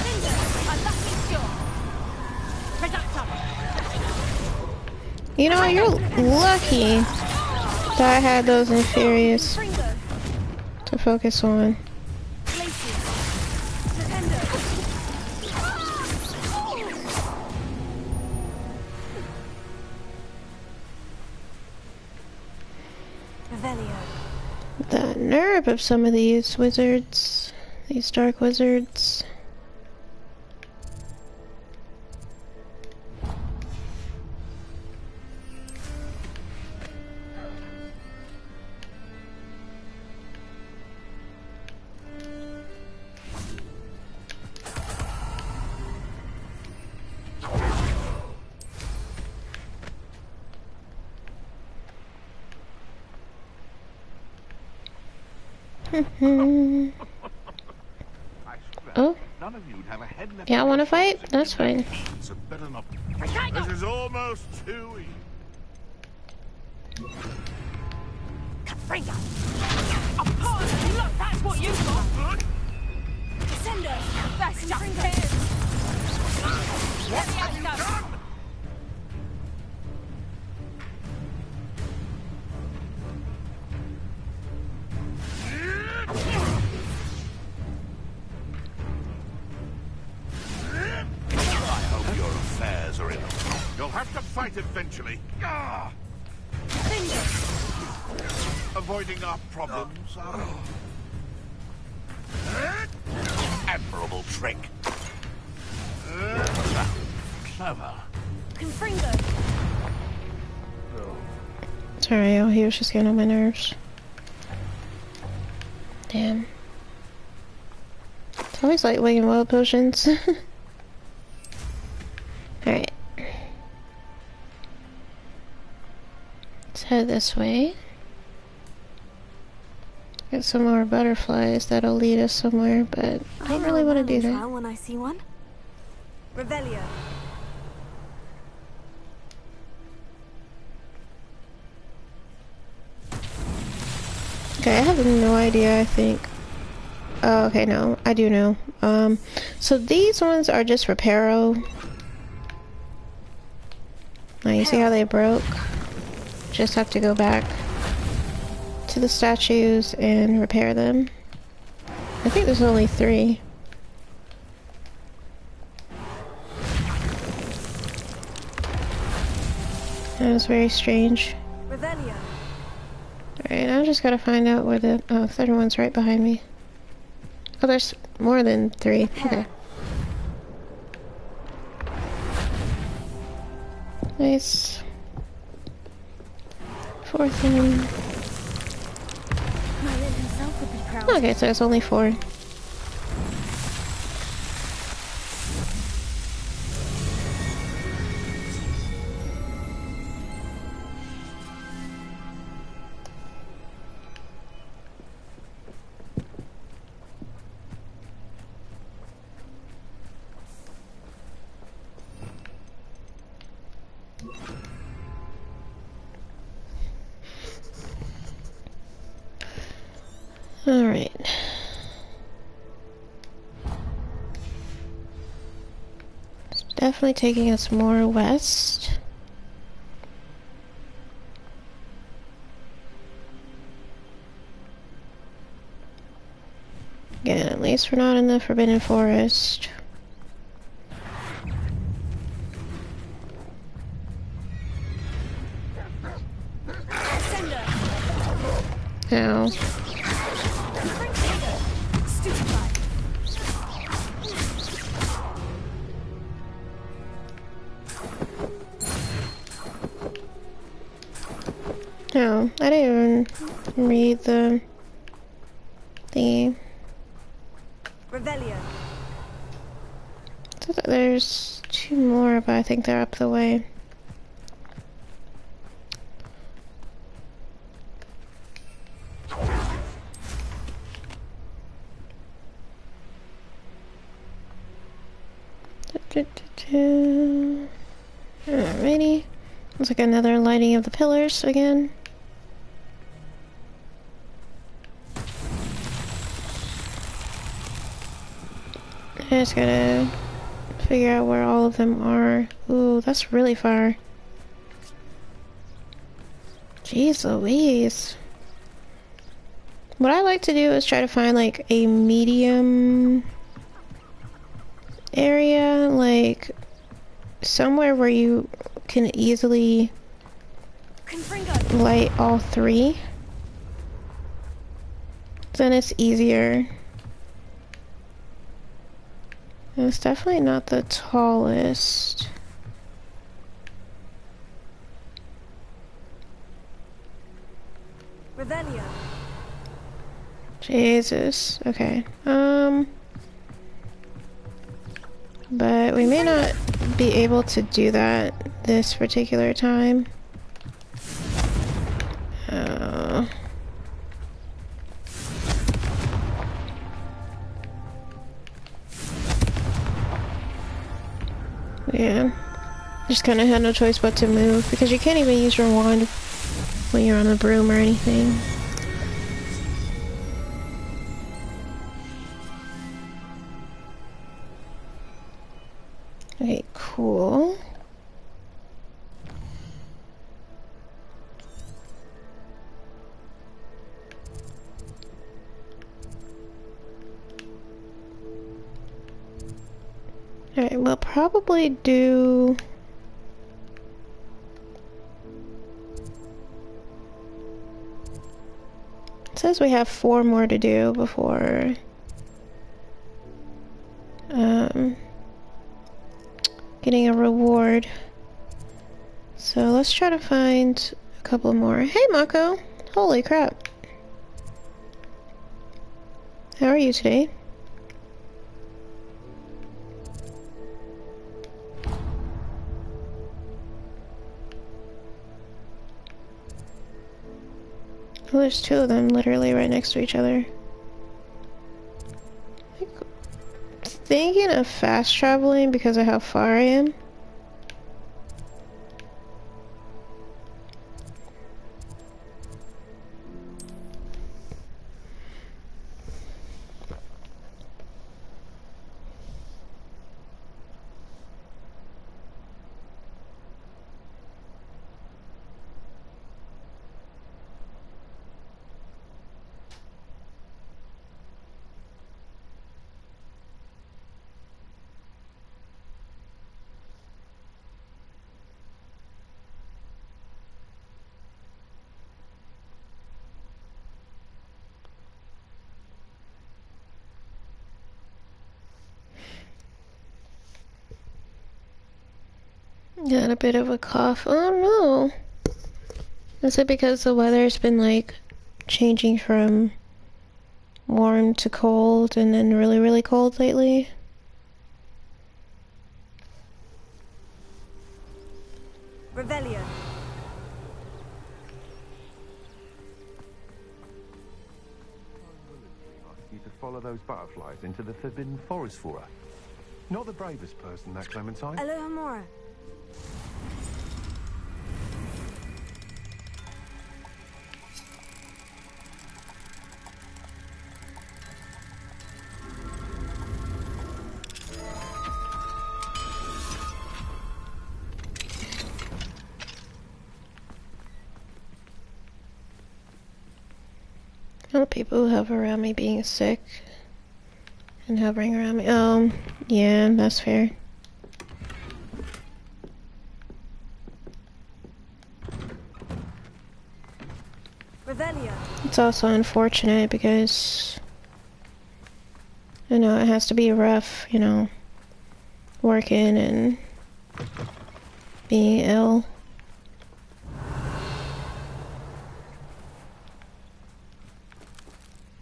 Cinder. A lucky shot. Reductor. You know, you're lucky that I had those inferiors Confringo. to focus on. Places. Defender. Revelio. The nerve of some of these wizards, these dark wizards. Oh, None of you'd have a head left. yeah, I want to fight? That's fine. So better not. This is almost too easy. Confringo. A pawn. Look, that's what you got. Cinder. That's just him. What have you done? I hope your affairs are in order. You'll have to fight eventually. Ah! Avoiding our problems. Admirable trick. Clever. Confringo. Sorry, oh, he was just getting on my nerves. Damn. It's always like weighing wild potions. Alright. Let's head this way. Get some more butterflies that'll lead us somewhere, but I don't really want to do Merlin that. Trial when I see one. Revelio. Okay, I have no idea, I think. Oh, okay, no, I do know. So these ones are just Reparo. Now you see how they broke? Just have to go back to the statues and repair them. I think there's only 3. That was very strange. Revelio. Alright, I just gotta find out where the third one's right behind me. Oh, there's more than 3. Okay. Nice. 4th one. Merlin himself would be proud. Okay, so it's only 4. Alright. It's definitely taking us more west. Again, at least we're not in the Forbidden Forest. Ow. No, I didn't even read the thingy. Revelio. So there's 2 more, but I think they're up the way. Alrighty. Looks like another lighting of the pillars again. I just gotta figure out where all of them are. Ooh, that's really far. Jeez Louise. What I like to do is try to find like a medium area, like somewhere where you can easily light all three. Then it's easier. And it's definitely not the tallest. Revelio. Jesus. Okay. But we may not be able to do that this particular time. Yeah. Just kind of had no choice but to move because you can't even use your wand when you're on the broom or anything. Okay, cool. Alright, we'll probably do... It says we have 4 more to do before... getting a reward. So let's try to find a couple more. Hey Mako! Holy crap. How are you today? Oh, there's 2 of them literally right next to each other. Thinking of fast traveling because of how far I am. Got a bit of a cough. Oh no! Is it because the weather's been like changing from warm to cold and then really, really cold lately? Revelio. Ask you to follow those butterflies into the Forbidden Forest for her. Not the bravest person, that Clementine. Alohomora. Oh, people who hover around me being sick and hovering around me. Yeah, that's fair. Revelio. It's also unfortunate because, you know, it has to be rough, you know, working and being ill.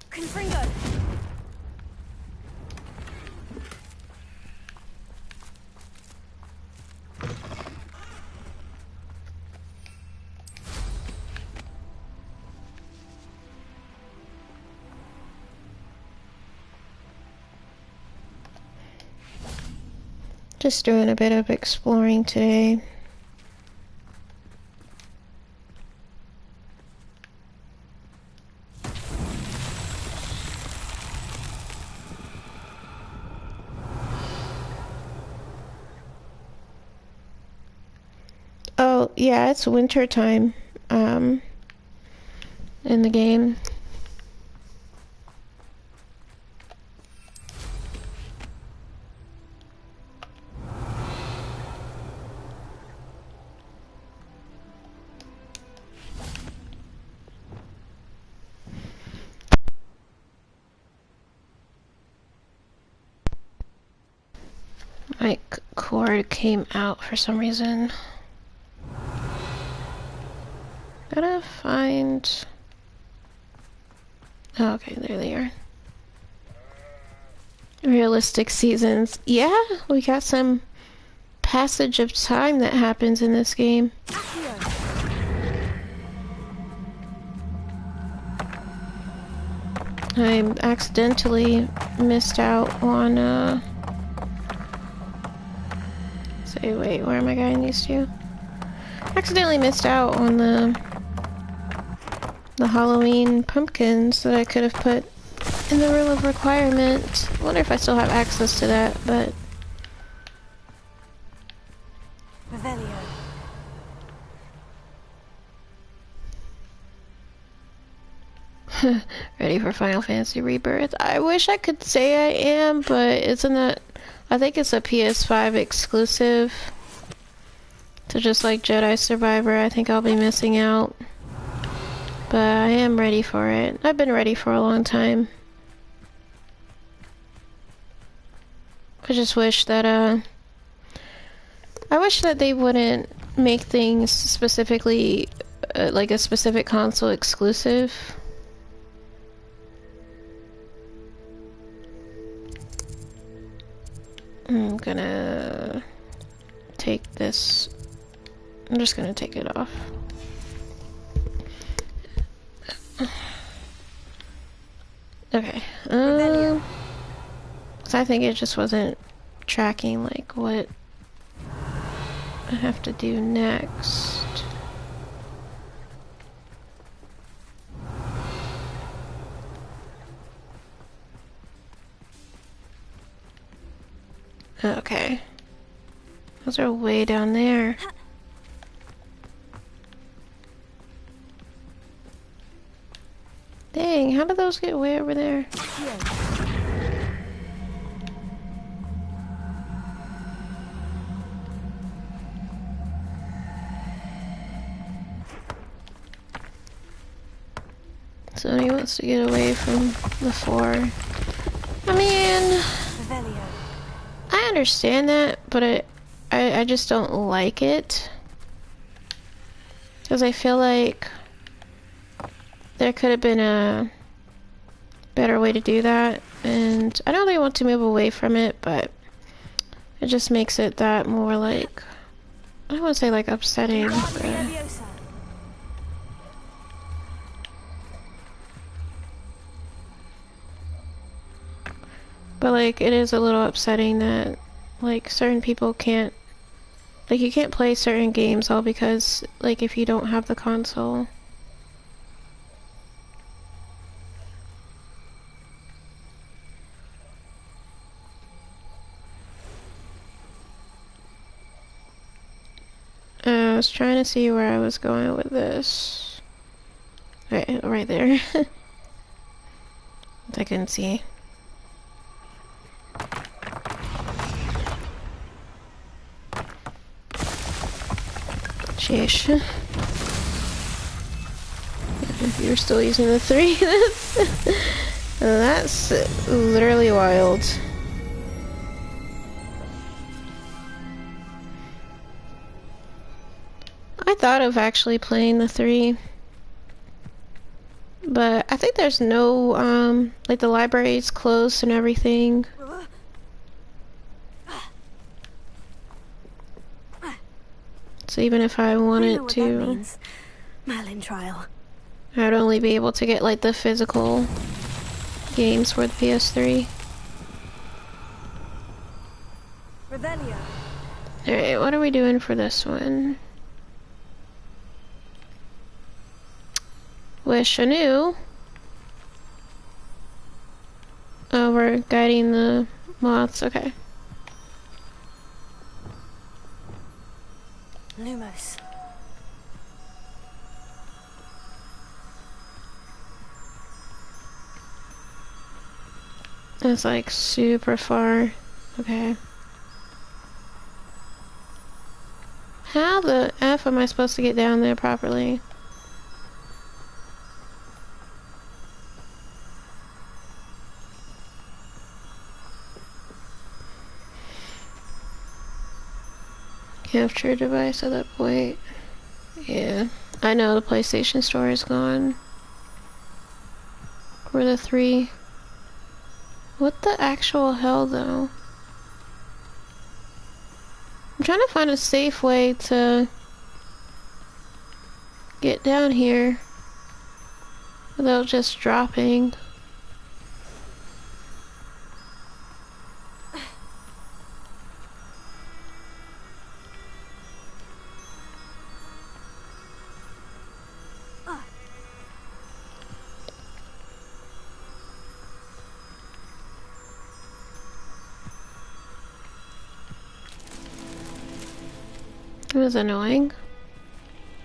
Confringo. Just doing a bit of exploring today. Well, yeah, it's winter time, in the game. My cord came out for some reason. Gotta find... Oh, okay, there they are. Realistic seasons. Yeah, we got some passage of time that happens in this game. I accidentally missed out on, say, wait, where am I going used to? Accidentally missed out on the Halloween pumpkins that I could have put in the room of requirement. I wonder if I still have access to that, but... Revelio. Ready for Final Fantasy Rebirth? I wish I could say I am, but isn't that... I think it's a PS5 exclusive. So just like Jedi Survivor, I think I'll be missing out. But I am ready for it. I've been ready for a long time. I just wish that, I wish that they wouldn't make things specifically, like a specific console exclusive. I'm gonna take this. I'm just gonna take it off. Okay. So I think it just wasn't tracking like what I have to do next. Okay. Those are way down there. Dang, how did those get way over there? So he wants to get away from the floor. I mean... I understand that, but I just don't like it. Because I feel like there could have been a better way to do that. And I know they want to move away from it, but it just makes it that more like, I don't want to say like upsetting, but like it is a little upsetting that like certain people can't, like you can't play certain games all because like if you don't have the console. I was trying to see where I was going with this. Right there. I couldn't see. Sheesh. If you're still using the 3, that's literally wild. I thought of actually playing the 3, but I think there's no, like the library's closed and everything. So even if I wanted to, Merlin Trial. I'd only be able to get like the physical games for the PS3. Revelio. Alright, what are we doing for this one? Wish I knew. Oh, we're guiding the moths, okay. Lumos. It's like super far. Okay. How the F am I supposed to get down there properly? Capture device at that point. Yeah. I know the PlayStation Store is gone. Or the 3. What the actual hell though? I'm trying to find a safe way to get down here without just dropping. It was annoying.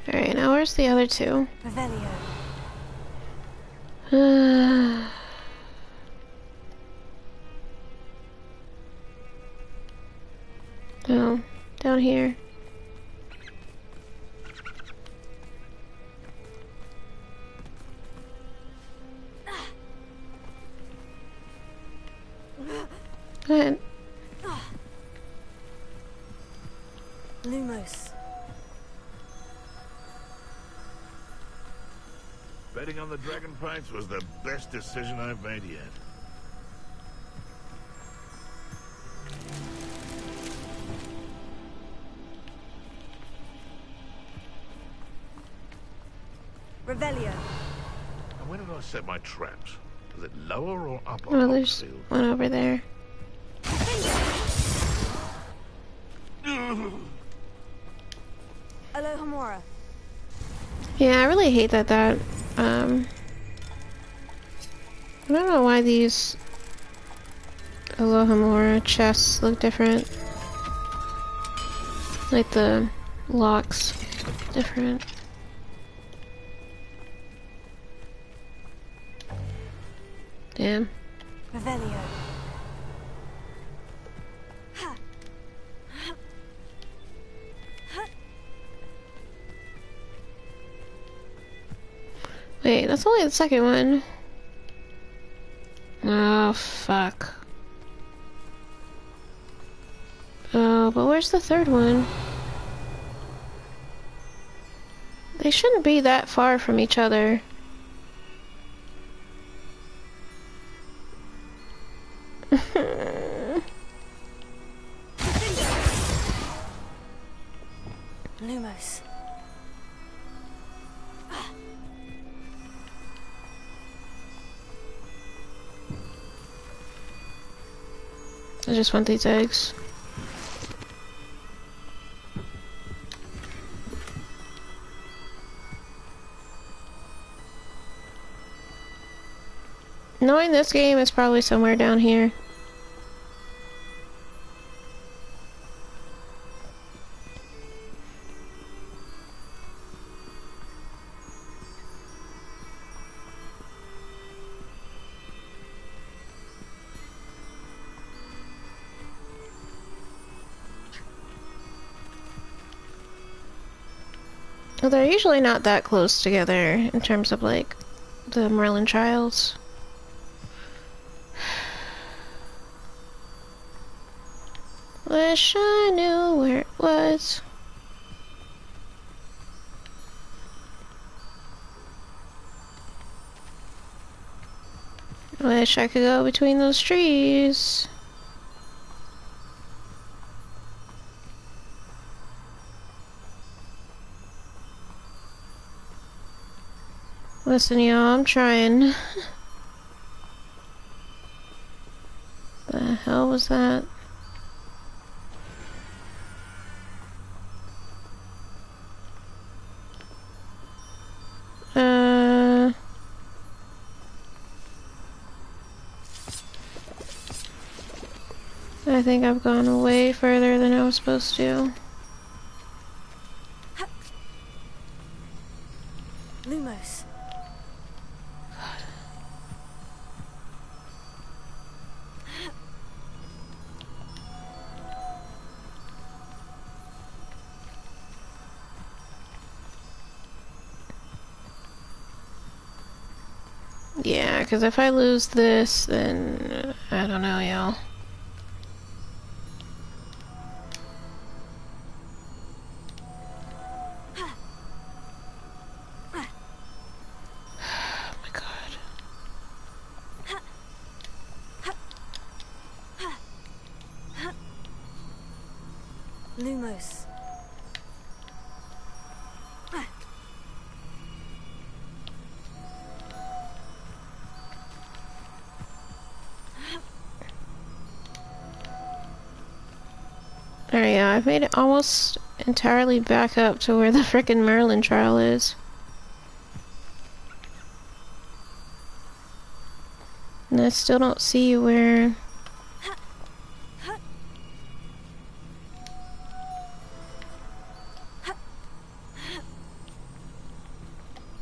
Alright, now where's the other two? Revelio. No, down here. Go ahead. Lumos. Betting on the dragon fights was the best decision I've made yet. Revelio. And where did I set my traps? Was it lower or upper? Oh, there's one over there. Alohomora. Yeah, I really hate that I don't know why these Alohomora chests look different. Like the locks different. Damn. Revelio. Wait, that's only the second one. Oh, fuck. Oh, but where's the third one? They shouldn't be that far from each other. Lumos. I just want these eggs. Knowing this game, it's probably somewhere down here. Well, they're usually not that close together in terms of like the Merlin Trials. Wish I knew where it was. Wish I could go between those trees. Listen, y'all, I'm trying. The hell was that? I think I've gone way further than I was supposed to. Lumos. Yeah, because if I lose this, then I don't know, y'all. Oh my god. Lumos. Alright, yeah, I've made it almost entirely back up to where the frickin' Merlin trial is. And I still don't see where...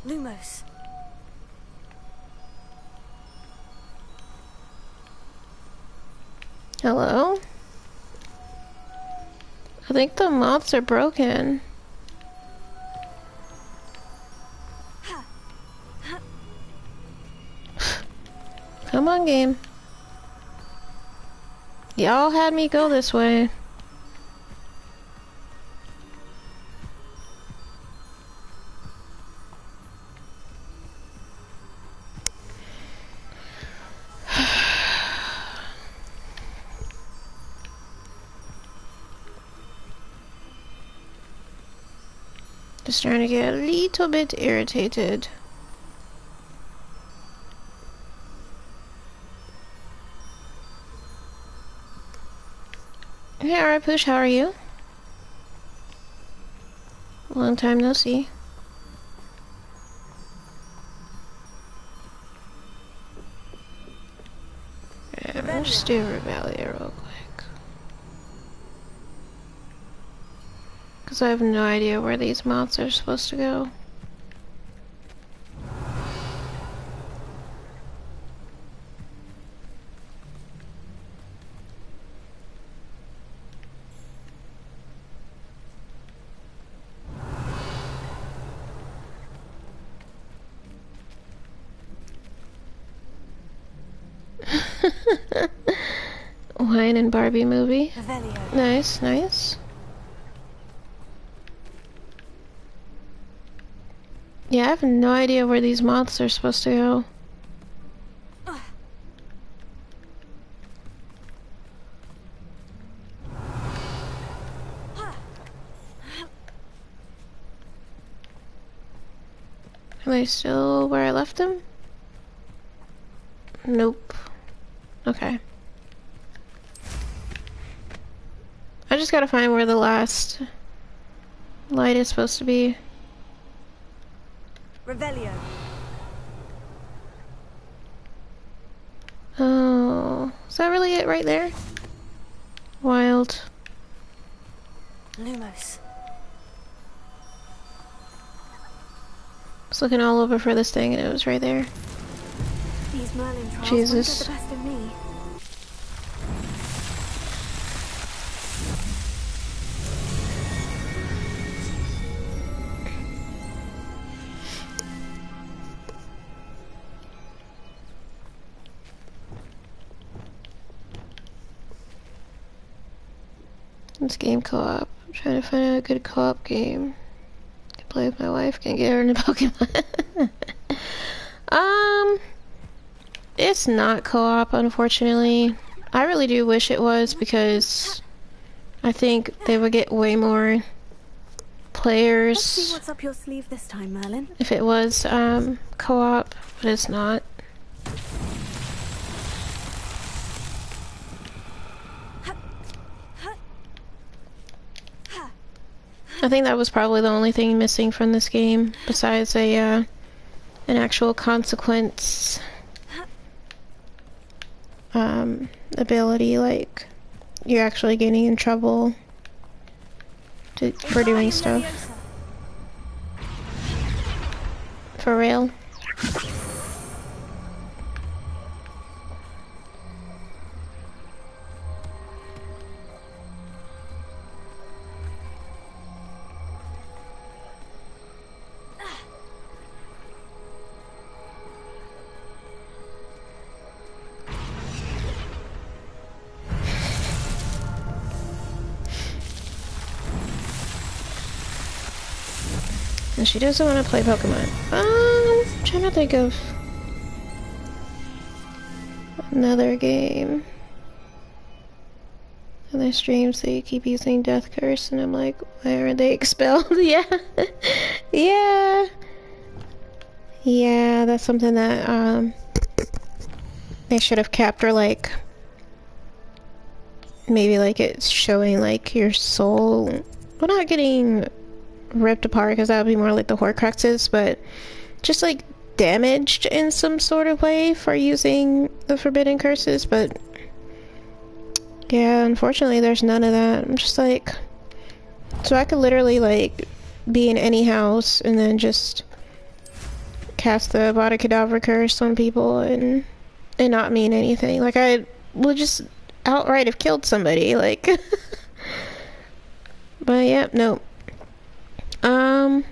Lumos. Hello? I think the moths are broken. Come on, game. Y'all had me go this way. Just trying to get a little bit irritated. Hey, alright, Push, how are you? Long time no see. Alright, we'll just do Revelia real quick. Because I have no idea where these moths are supposed to go. Wine and Barbie movie. Revelio. Nice, nice. Yeah, I have no idea where these moths are supposed to go. Am I still where I left them? Nope. Okay. I just gotta find where the last light is supposed to be. Revelio. Oh, is that really it right there? Wild. Lumos. I was looking all over for this thing and it was right there. These Merlin trials Jesus. won't get the best of me. This game co-op. I'm trying to find a good co-op game. Can play with my wife, can't get her into Pokemon. It's not co-op, unfortunately. I really do wish it was because I think they would get way more players. Let's see what's up your sleeve this time, Merlin. If it was co-op, but it's not. I think that was probably the only thing missing from this game, besides a an actual consequence ability, like you're actually getting in trouble for doing stuff. For real. She doesn't want to play Pokemon. I'm trying to think of another game. Other streams they keep using Death Curse, and I'm like, why are they expelled? Yeah. Yeah. Yeah, that's something that they should have kept, or like maybe like it's showing like your soul, well, not getting ripped apart because that would be more like the Horcruxes, but just like damaged in some sort of way for using the forbidden curses. But yeah, unfortunately there's none of that. I'm just like, so I could literally like be in any house and then just cast the Avada Kedavra curse on people and not mean anything. Like I would just outright have killed somebody, like. But yeah, no. I'm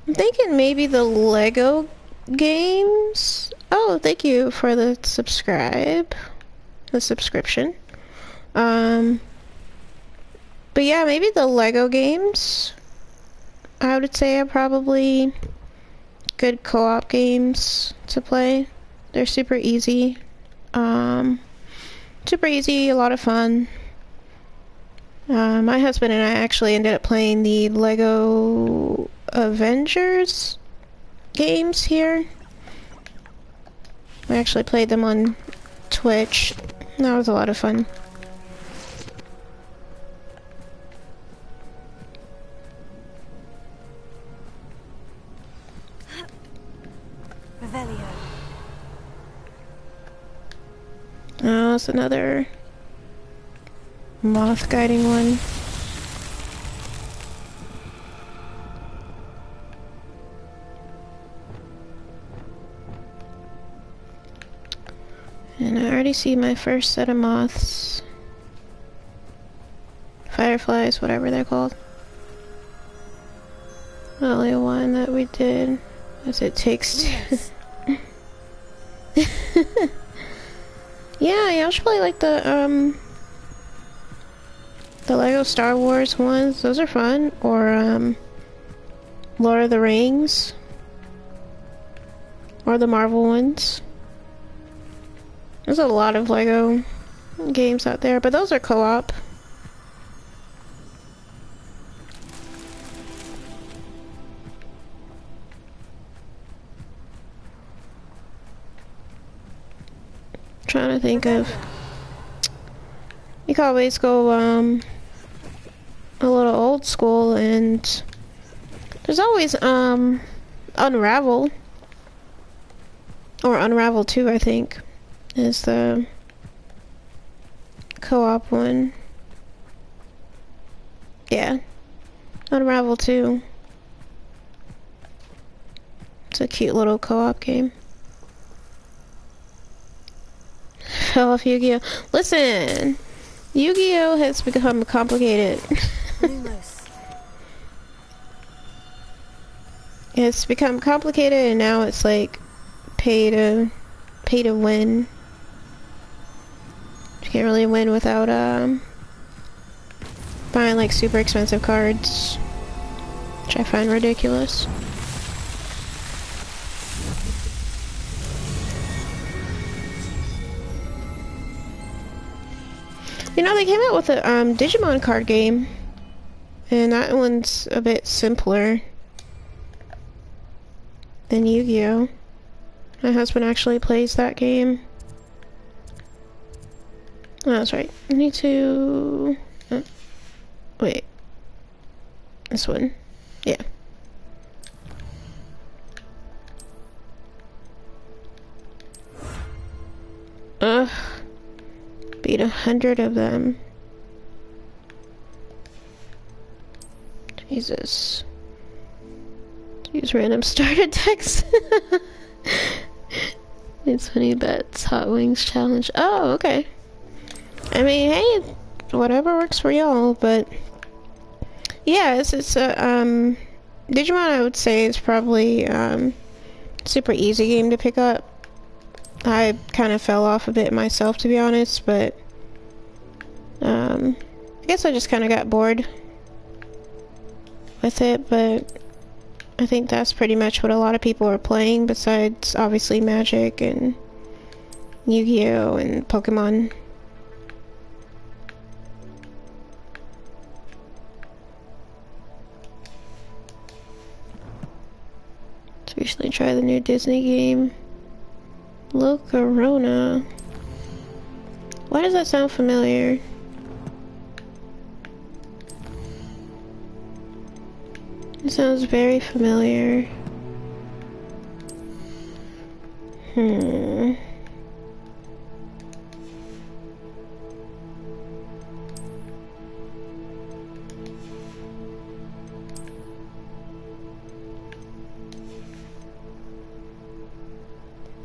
thinking maybe the Lego games. Oh, thank you for the subscription. But yeah, maybe the Lego games, I would say, are probably good co-op games to play. They're super easy. Super easy, a lot of fun. My husband and I actually ended up playing the Lego Avengers games here. We actually played them on Twitch. That was a lot of fun. Revelio. Oh, it's another moth guiding one. And I already see my first set of moths. Fireflies, whatever they're called. The only one that we did was It Takes Two. Yeah, I should play like the Lego Star Wars ones. Those are fun. Or Lord of the Rings. Or the Marvel ones. There's a lot of Lego games out there, but those are co-op. Trying to think of, you can always go a little old school, and there's always Unravel, or Unravel 2, I think, is the co-op one. Yeah, Unravel 2. It's a cute little co-op game. Fell off Yu-Gi-Oh! Listen! Yu-Gi-Oh! Has become complicated. It's become complicated, and now it's like pay to win. You can't really win without buying like super expensive cards, which I find ridiculous. You know, they came out with a Digimon card game, and that one's a bit simpler than Yu-Gi-Oh! My husband actually plays that game. Oh, that's right. I need to... wait. This one. Yeah. Ugh. Beat 100 of them. Jesus. Use random starter decks. It's funny bets. Hot Wings challenge. Oh, okay. I mean, hey, whatever works for y'all, but yeah, it's a Digimon, I would say, is probably super easy game to pick up. I kind of fell off a bit myself, to be honest, but I guess I just kind of got bored. with it, but I think that's pretty much what a lot of people are playing, besides obviously Magic and Yu-Gi-Oh! And Pokemon. Let's recently try the new Disney game. Locarona. Why does that sound familiar? It sounds very familiar.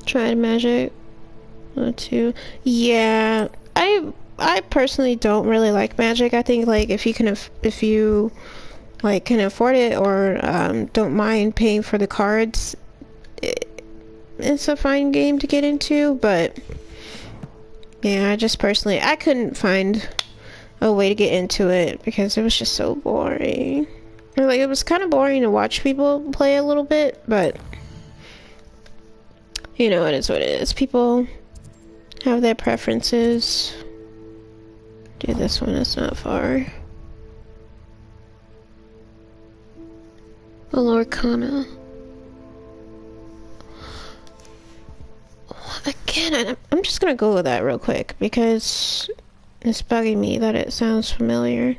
Tried Magic. Too. Yeah, I personally don't really like Magic. I think like if you like can afford it or don't mind paying for the cards, it's a fine game to get into. But yeah, I just personally I couldn't find a way to get into it because it was just so boring. Or, like, it was kind of boring to watch people play a little bit, but you know, it is what it is. People have their preferences. Do this one, it's not far. Lorcana. Again, I'm just gonna go with that real quick because it's bugging me that it sounds familiar.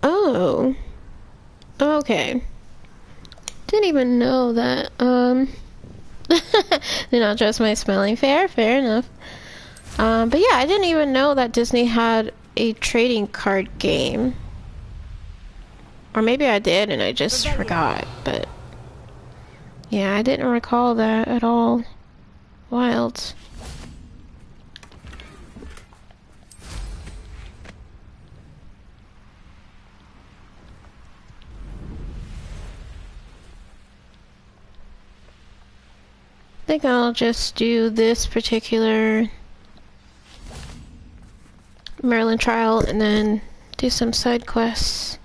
Oh. Okay. Didn't even know that, did not trust my spelling. Fair enough. But yeah, I didn't even know that Disney had a trading card game. Or maybe I did and I just forgot, but yeah, I didn't recall that at all. Wild. I think I'll just do this particular Merlin trial and then do some side quests.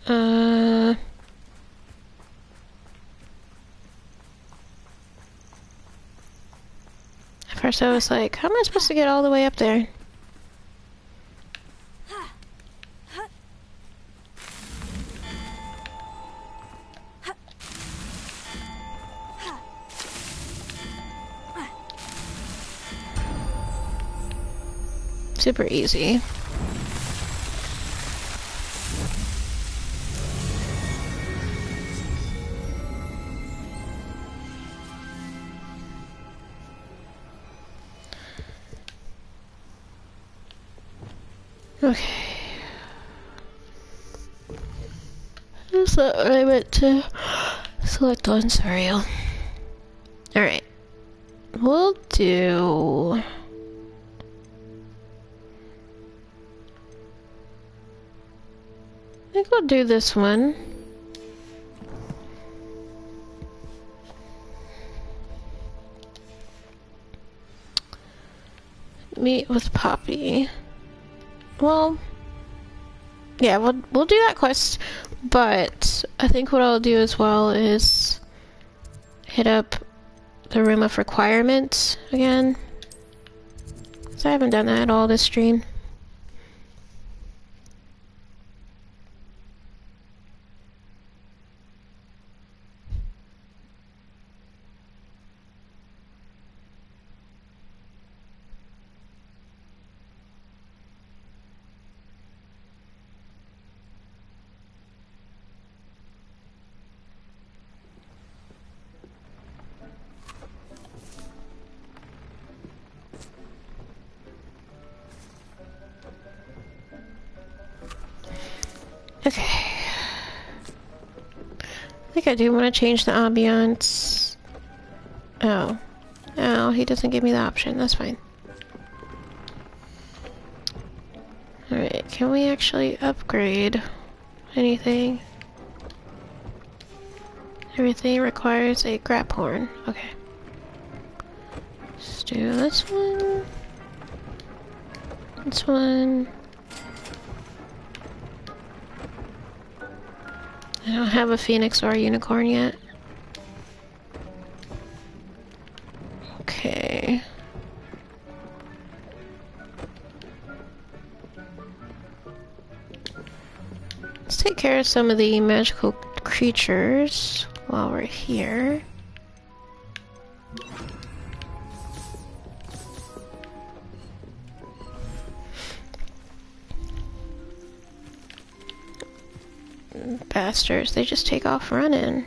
At first I was like, how am I supposed to get all the way up there? Super easy. Okay. Is that what I meant to select on cereal? Alright. We'll do... I think we'll do this one. Meet with Poppy. Well, yeah, we'll do that quest, but I think what I'll do as well is hit up the room of requirements again. So I haven't done that at all this stream. Okay. I think I do want to change the ambiance. Oh. Oh, he doesn't give me the option. That's fine. Alright. Alright, can we actually upgrade anything? Everything requires a grab horn. Okay. Let's do this one. This one. I don't have a phoenix or a unicorn yet. Okay. Let's take care of some of the magical creatures while we're here. Bastards, they just take off running.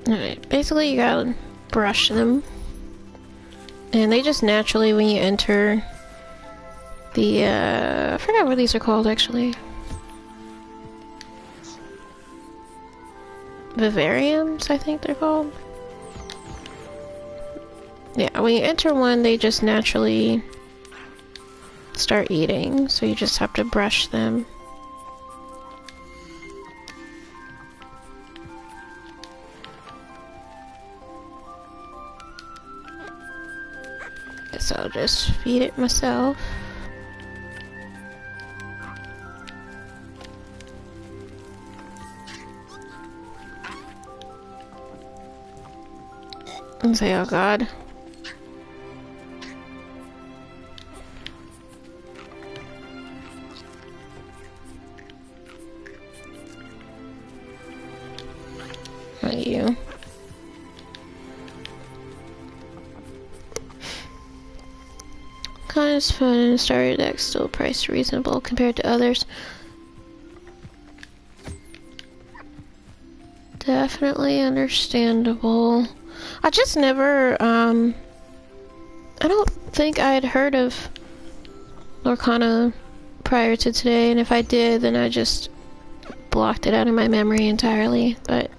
Alright, basically you gotta brush them. And they just naturally, when you enter the, I forgot what these are called actually. Vivariums, I think they're called. Yeah, when you enter one, they just naturally start eating, so you just have to brush them. So I'll just feed it myself. And say, oh god. Not you. Kind of fun and starter deck still priced reasonable compared to others. Definitely understandable. I just never, I don't think I had heard of Lorcana prior to today, and if I did, then I just blocked it out of my memory entirely, but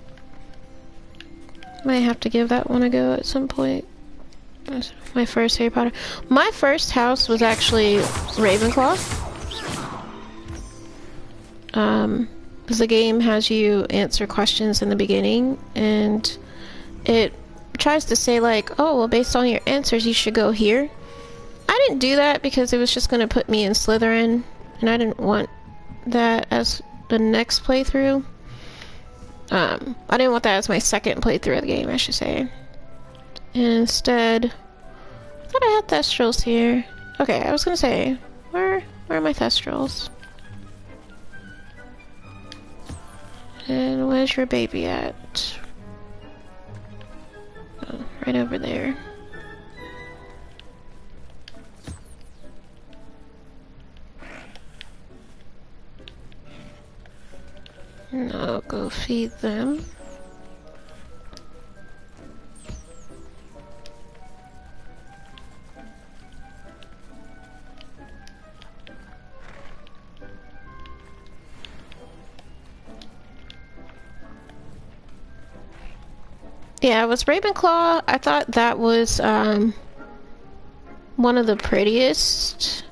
might have to give that one a go at some point. That's my first Harry Potter. My first house was actually Ravenclaw. Because the game has you answer questions in the beginning, and it tries to say like, oh, well, based on your answers, you should go here. I didn't do that because it was just going to put me in Slytherin, and I didn't want that as the next playthrough. I didn't want that as my second playthrough of the game, I should say. Instead, I thought I had Thestrals here. Okay, I was gonna say, where are my Thestrals? And where's your baby at? Oh, right over there. And I'll go feed them. Yeah, it was Ravenclaw. I thought that was one of the prettiest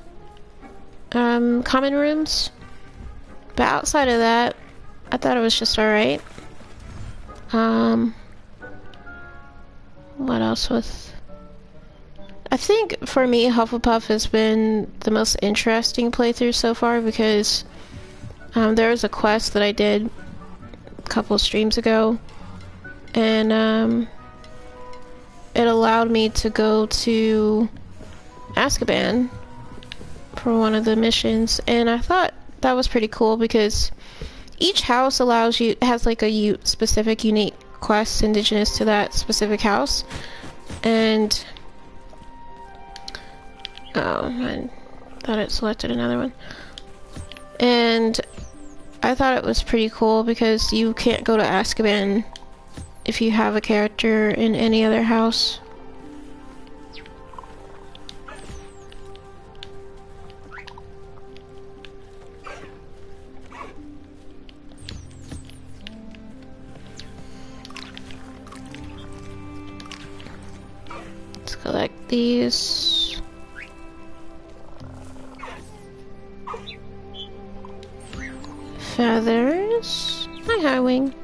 common rooms. But outside of that, I thought it was just alright. What else was... I think for me, Hufflepuff has been the most interesting playthrough so far because there was a quest that I did a couple of streams ago, and it allowed me to go to Azkaban for one of the missions, and I thought that was pretty cool because each house has like a specific unique quest indigenous to that specific house, and oh, I thought it selected another one, and I thought it was pretty cool because you can't go to Azkaban if you have a character in any other house. Let's collect these. Feathers. Hi, Highwing.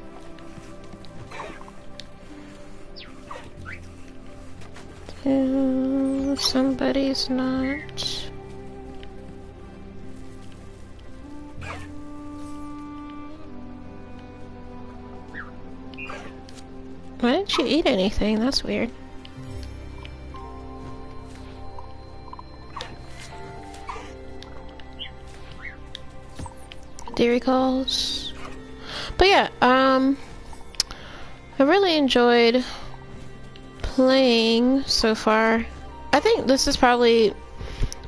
Somebody's not. Why didn't you eat anything? That's weird. Dairy calls. But yeah, I really enjoyed playing so far. I think this is probably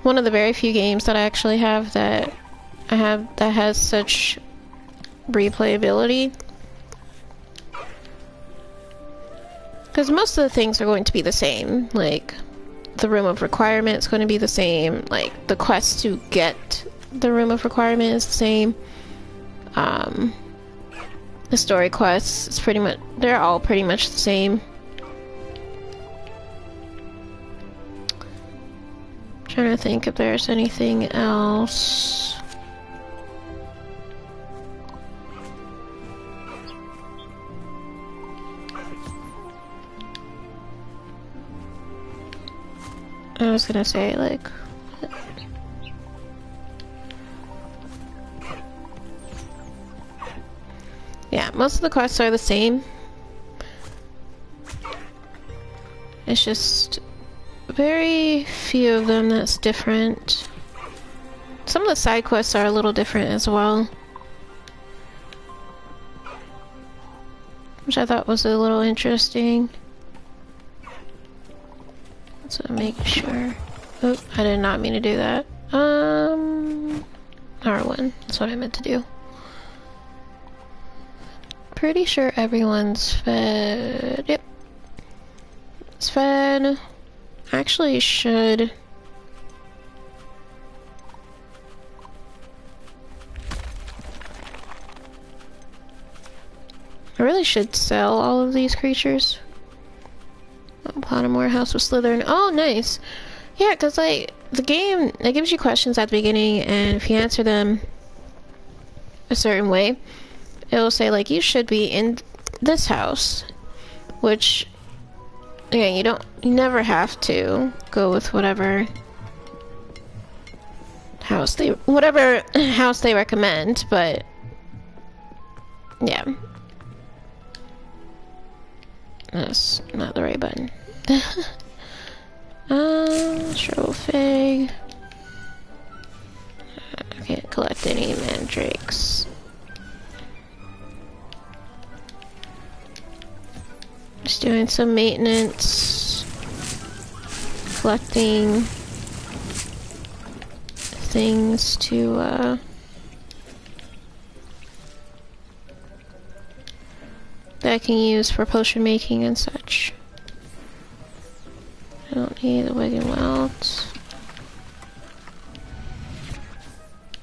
one of the very few games that I actually have that has such replayability. Because most of the things are going to be the same, like the room of requirement is going to be the same, like the quest to get the room of requirement is the same. The story quests, it's pretty much, they're all pretty much the same. Trying to think if there's anything else. I was gonna say, like, yeah, most of the quests are the same. It's just very few of them that's different. Some of the side quests are a little different as well, which I thought was a little interesting. So make sure. Oh, I did not mean to do that. R1. That's what I meant to do. Pretty sure everyone's fed. Yep. It's fed. Actually should. I really should sell all of these creatures. Pottermore, House of Slytherin. Oh, nice. Yeah, because, like, the game, it gives you questions at the beginning, and if you answer them a certain way, it'll say, like, you should be in this house. Which, again, you never have to go with whatever house they recommend, but, yeah. That's not the right button. Trophy. I can't collect any mandrakes. Just doing some maintenance. Collecting things to, that I can use for potion making and such. I don't need the wig and welt.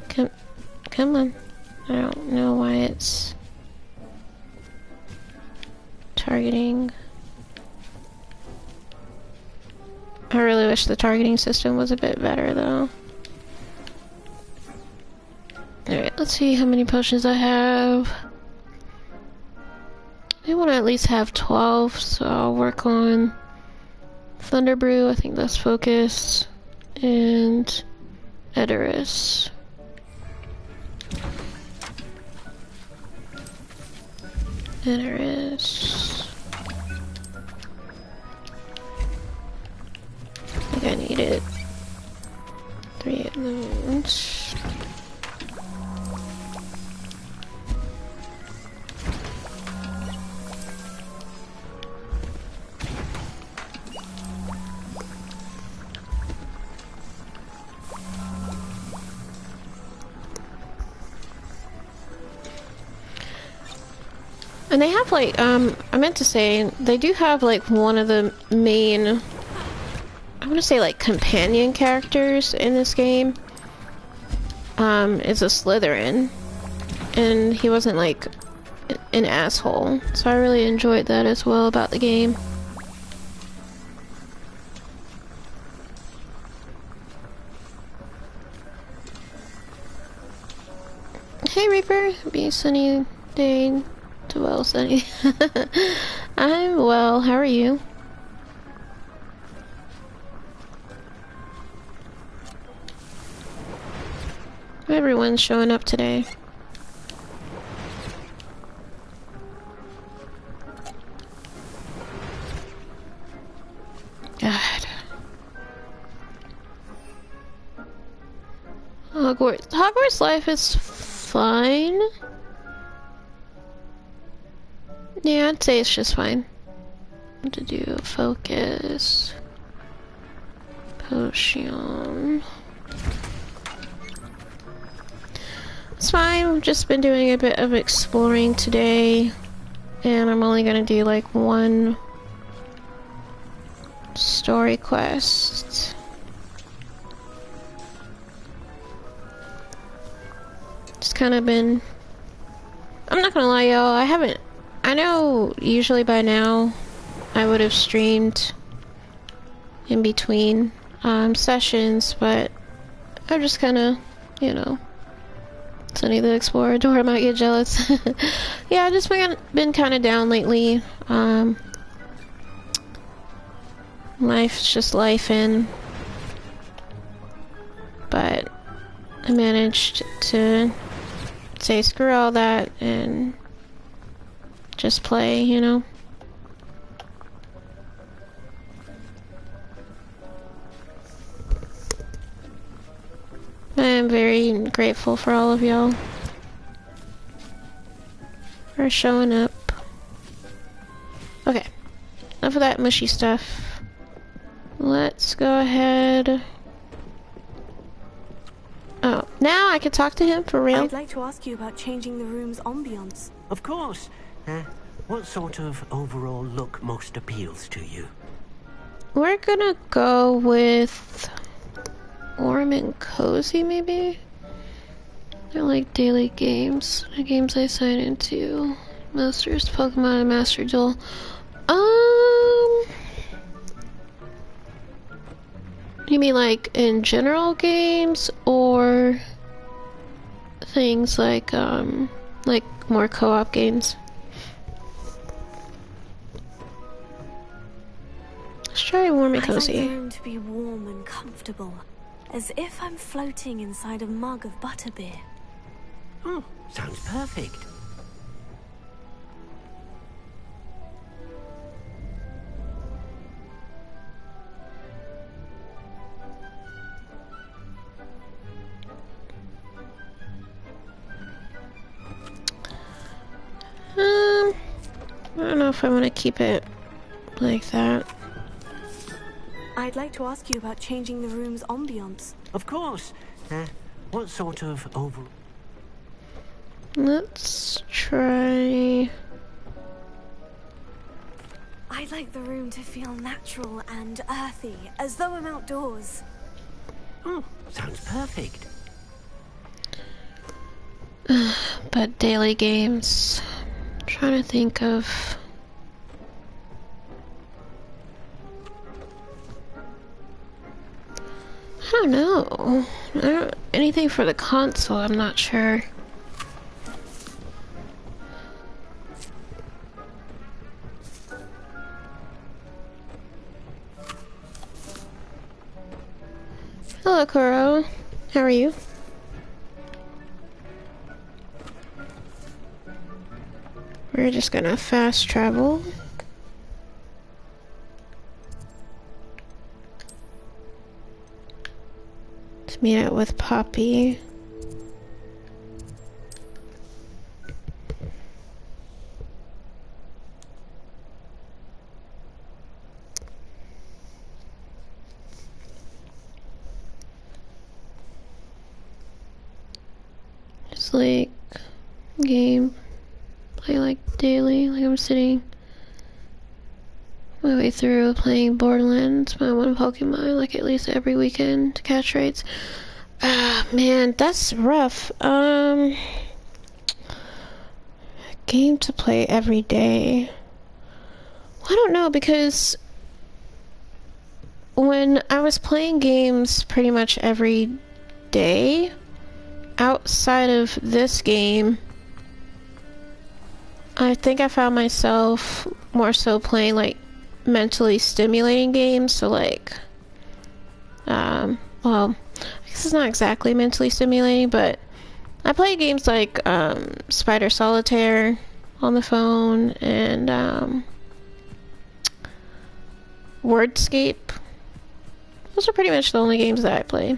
Come on. I don't know why it's targeting. I really wish the targeting system was a bit better though. Alright, let's see how many potions I have. I want to at least have 12, so I'll work on Thunder Brew, I think that's focus, and Edoris. Edoris. I think I needed 3 of those. And they have like, I meant to say, they do have like one of the main, I want to say like companion characters in this game. Is a Slytherin. And he wasn't like an asshole. So I really enjoyed that as well about the game. Hey Reaper, be a sunny day to well sunny. I'm well, how are you? Everyone's showing up today. God. Hogwarts life is fine. Yeah, I'd say it's just fine. To do focus. Potion. It's fine, I've just been doing a bit of exploring today. And I'm only gonna do like one story quest. Just kind of been... I'm not gonna lie, y'all, I know usually by now I would have streamed in between sessions, but I'm just kind of, you know, Sunny the Explorer. Dora might get jealous. Yeah, I've just been kind of down lately. Life's just lifing. But I managed to say screw all that and just play, you know? I am very grateful for all of y'all for showing up. Okay, enough of that mushy stuff. Let's go ahead. Oh, now I can talk to him for real? I'd like to ask you about changing the room's ambience. Of course. What sort of overall look most appeals to you? We're gonna go with warm and cozy, maybe? They're like daily games. The games I sign into. Masters, Pokemon, and Master Duel. You mean like in general games, or things like more co-op games? Let's try warm and cozy. I'd like the room to be warm and comfortable, as if I'm floating inside a mug of butterbeer. Oh, sounds perfect. I don't know if I want to keep it like that. I'd like to ask you about changing the room's ambience. Of course. What sort of overall... Let's try... I'd like the room to feel natural and earthy, as though I'm outdoors. Oh, sounds perfect. But daily games... I'm trying to think of... I don't know. Anything for the console, I'm not sure. Hello, Kuro. How are you? We're just gonna fast travel. To meet up with Poppy. Just like game play like daily. Like I'm sitting my way through playing Borderlands, my one Pokemon, like at least every weekend to catch rates. Ah, man, that's rough. Game to play every day. I don't know, because when I was playing games pretty much every day, outside of this game, I think I found myself more so playing like mentally stimulating games. So like, well, I guess it's not exactly mentally stimulating, but I play games like Spider Solitaire on the phone and Wordscape. Those are pretty much the only games that I play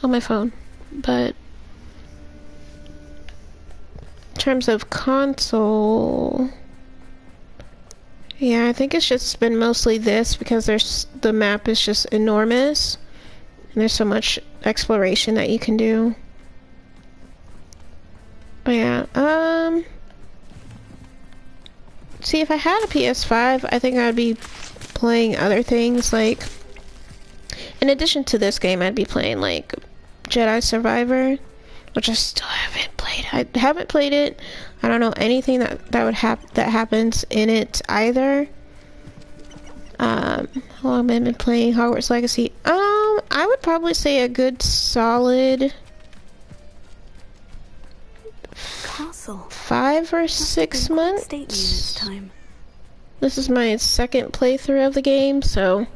on my phone. But in terms of console, yeah, I think it's just been mostly this, because the map is just enormous and there's so much exploration that you can do. But yeah, see, if I had a PS5, I think I'd be playing other things, like, in addition to this game, I'd be playing, like, Jedi Survivor, which I still haven't played. I haven't played it. I don't know anything that happens in it either. How long have I been playing Hogwarts Legacy? I would probably say a good solid Castle. 5 or 6 months. Stately this time. This is my second playthrough of the game, so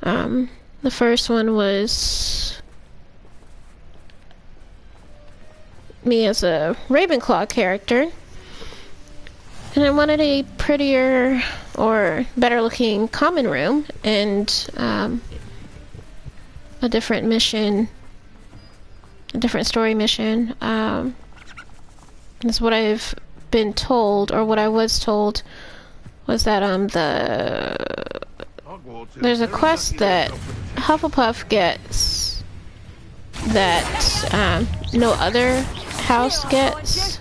the first one was me as a Ravenclaw character, and I wanted a prettier or better looking common room and a different mission, a different story mission. That's what I've been told, or what I was told, was that there's a quest that Hufflepuff gets that no other house gets.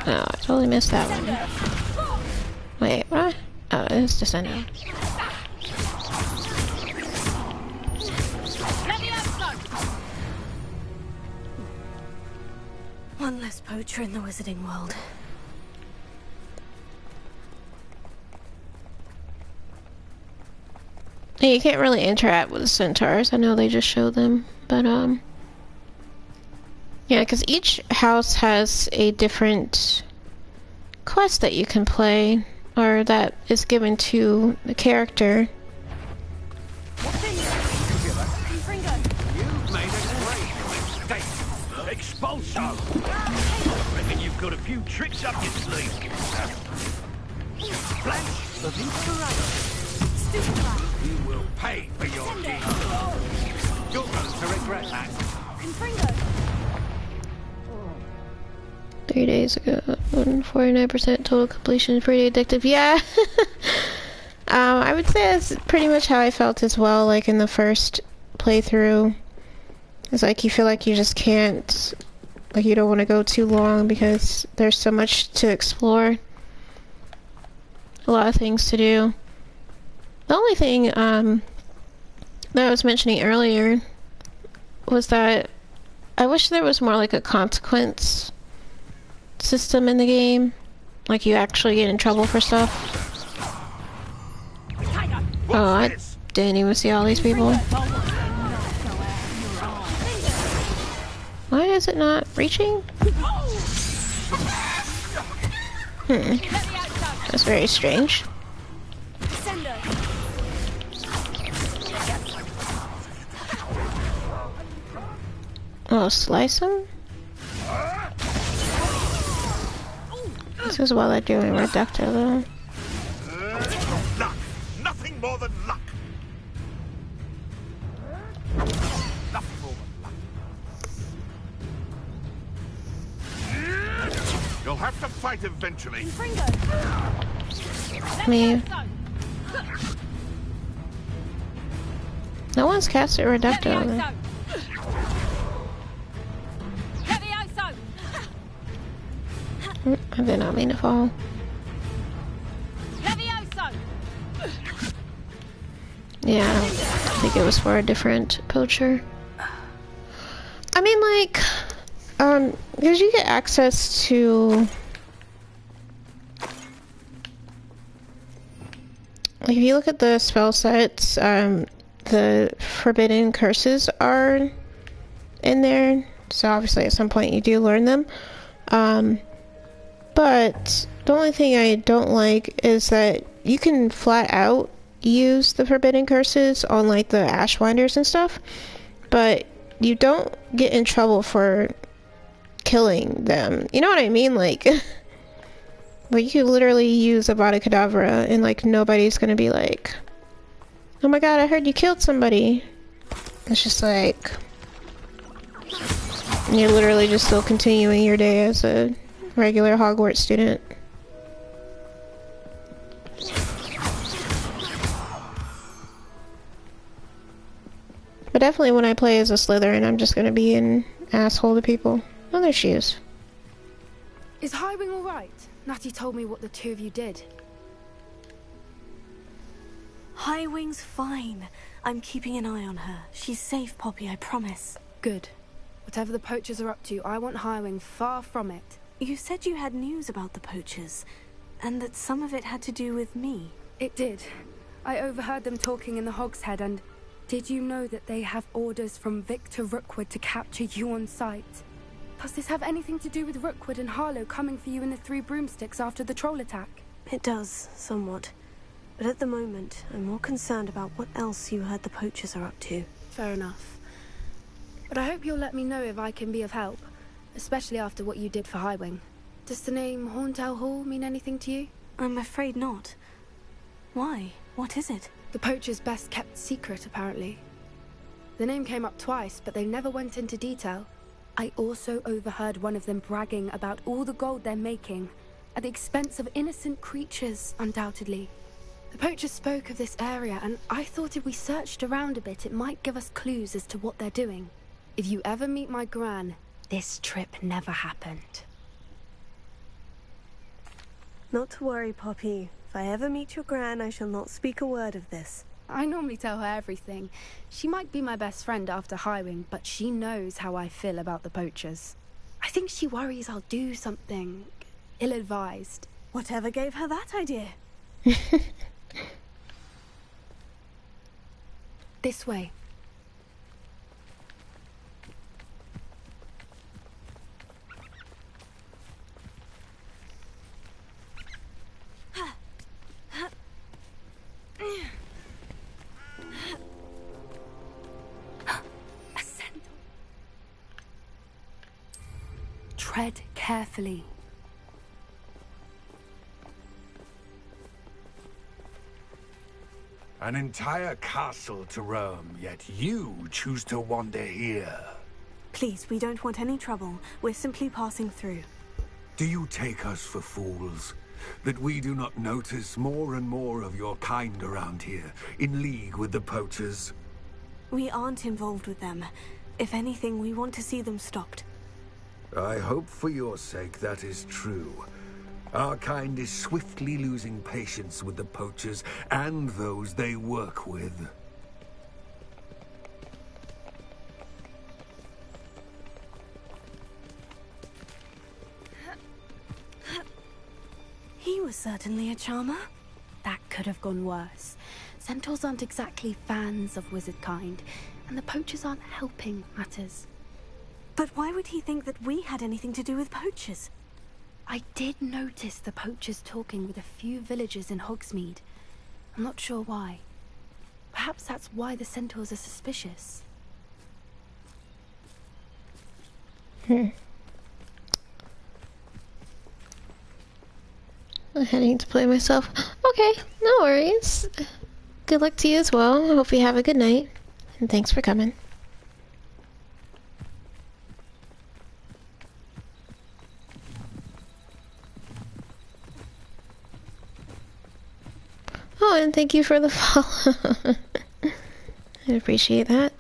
Oh, I totally missed that one. Wait, what? Oh, it's Descendant. One less poacher in the wizarding world. Yeah, you can't really interact with the centaurs. I know they just show them, but yeah, because each house has a different quest that you can play, or that is given to the character. You've made a great mistake. Expulsion. I reckon you've got a few tricks up your sleeve. Flash of inspiration. You will pay for your deeds. You're going to regret that. 3 days ago, 49% total completion, pretty addictive. Yeah. I would say that's pretty much how I felt as well, like in the first playthrough. It's like you feel like you just can't, like you don't want to go too long because there's so much to explore. A lot of things to do. The only thing that I was mentioning earlier was that I wish there was more like a consequence system in the game. Like you actually get in trouble for stuff. Oh, I didn't even see all these people. Why is it not reaching? That's very strange. Oh, slice him? This is what I do in Reductor, though. Luck! Nothing more than luck! Nothing more than luck. You'll have to fight eventually. Me. No one's casted Reductor on me. I did not mean to fall. Levioso! Yeah, I think it was for a different poacher. I mean, like, because you get access to, like, if you look at the spell sets, the forbidden curses are in there, so obviously at some point you do learn them. But the only thing I don't like is that you can flat out use the forbidden curses on like the Ashwinders and stuff, but you don't get in trouble for killing them. You know what I mean? Like, like you could literally use Avada Kedavra and like nobody's gonna be like, oh my god, I heard you killed somebody. It's just like, you're literally just still continuing your day as a regular Hogwarts student. But definitely when I play as a Slytherin, I'm just gonna be an asshole to people. Oh, there she is. Is Highwing all right? Natty told me what the two of you did. Highwing's fine. I'm keeping an eye on her. She's safe, Poppy, I promise. Good. Whatever the poachers are up to, I want Highwing far from it. You said you had news about the poachers, and that some of it had to do with me. It did. I overheard them talking in the Hogshead, and did you know that they have orders from Victor Rookwood to capture you on sight? Does this have anything to do with Rookwood and Harlow coming for you in the Three Broomsticks after the troll attack? It does, somewhat. But at the moment, I'm more concerned about what else you heard the poachers are up to. Fair enough. But I hope you'll let me know if I can be of help, especially after what you did for Highwing. Does the name Horntail Hall mean anything to you? I'm afraid not. Why? What is it? The poachers' best kept secret, apparently. The name came up twice, but they never went into detail. I also overheard one of them bragging about all the gold they're making, at the expense of innocent creatures, undoubtedly. The poachers spoke of this area, and I thought if we searched around a bit, it might give us clues as to what they're doing. If you ever meet my Gran, this trip never happened. Not to worry, Poppy. If I ever meet your Gran, I shall not speak a word of this. I normally tell her everything. She might be my best friend after Highwing, but she knows how I feel about the poachers. I think she worries I'll do something ill-advised. Whatever gave her that idea? This way. Tread carefully. An entire castle to roam, yet you choose to wander here. Please, we don't want any trouble. We're simply passing through. Do you take us for fools? That we do not notice more and more of your kind around here, in league with the poachers? We aren't involved with them. If anything, we want to see them stopped. I hope for your sake that is true. Our kind is swiftly losing patience with the poachers and those they work with. He was certainly a charmer. That could have gone worse. Centaurs aren't exactly fans of wizard kind, and the poachers aren't helping matters. But why would he think that we had anything to do with poachers? I did notice the poachers talking with a few villagers in Hogsmeade. I'm not sure why. Perhaps that's why the centaurs are suspicious. I'm heading to play myself. Okay, no worries. Good luck to you as well. I hope you have a good night. And thanks for coming. Oh, and thank you for the follow. I appreciate that.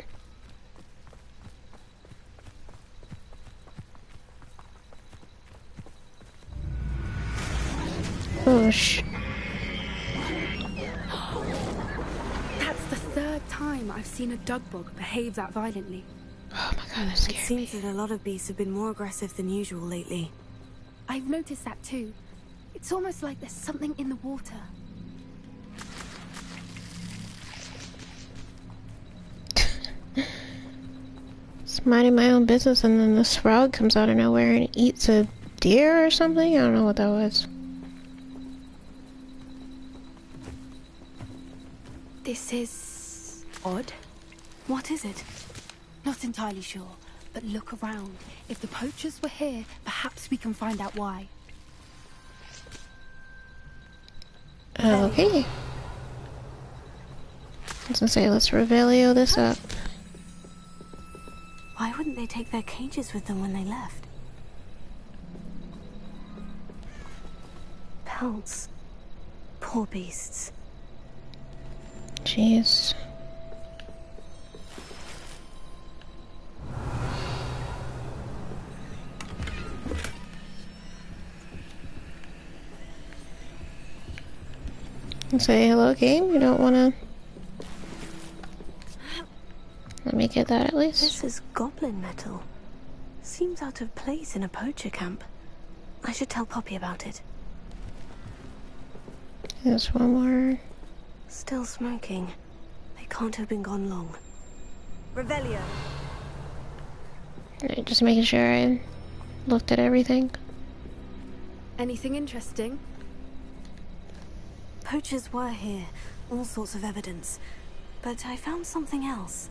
That's the third time I've seen a dug bug behave that violently. Oh my god, that It scared seems me. that a lot of beasts have been more aggressive than usual lately. I've noticed that too. It's almost like there's something in the water. Just minding my own business, and then this frog comes out of nowhere and eats a deer or something? I don't know what that was. This is odd. What is it? Not entirely sure, but look around. If the poachers were here, perhaps we can find out why. Okay. I was gonna say, let's Revelio this up. Why wouldn't they take their cages with them when they left? Pelts. Poor beasts. Jeez. Say hello, game. You don't wanna... Let me get that at least. This is goblin metal. Seems out of place in a poacher camp. I should tell Poppy about it. There's one more. Still smoking. They can't have been gone long. Revelio. Alright, just making sure I looked at everything. Anything interesting? Poachers were here. All sorts of evidence. But I found something else.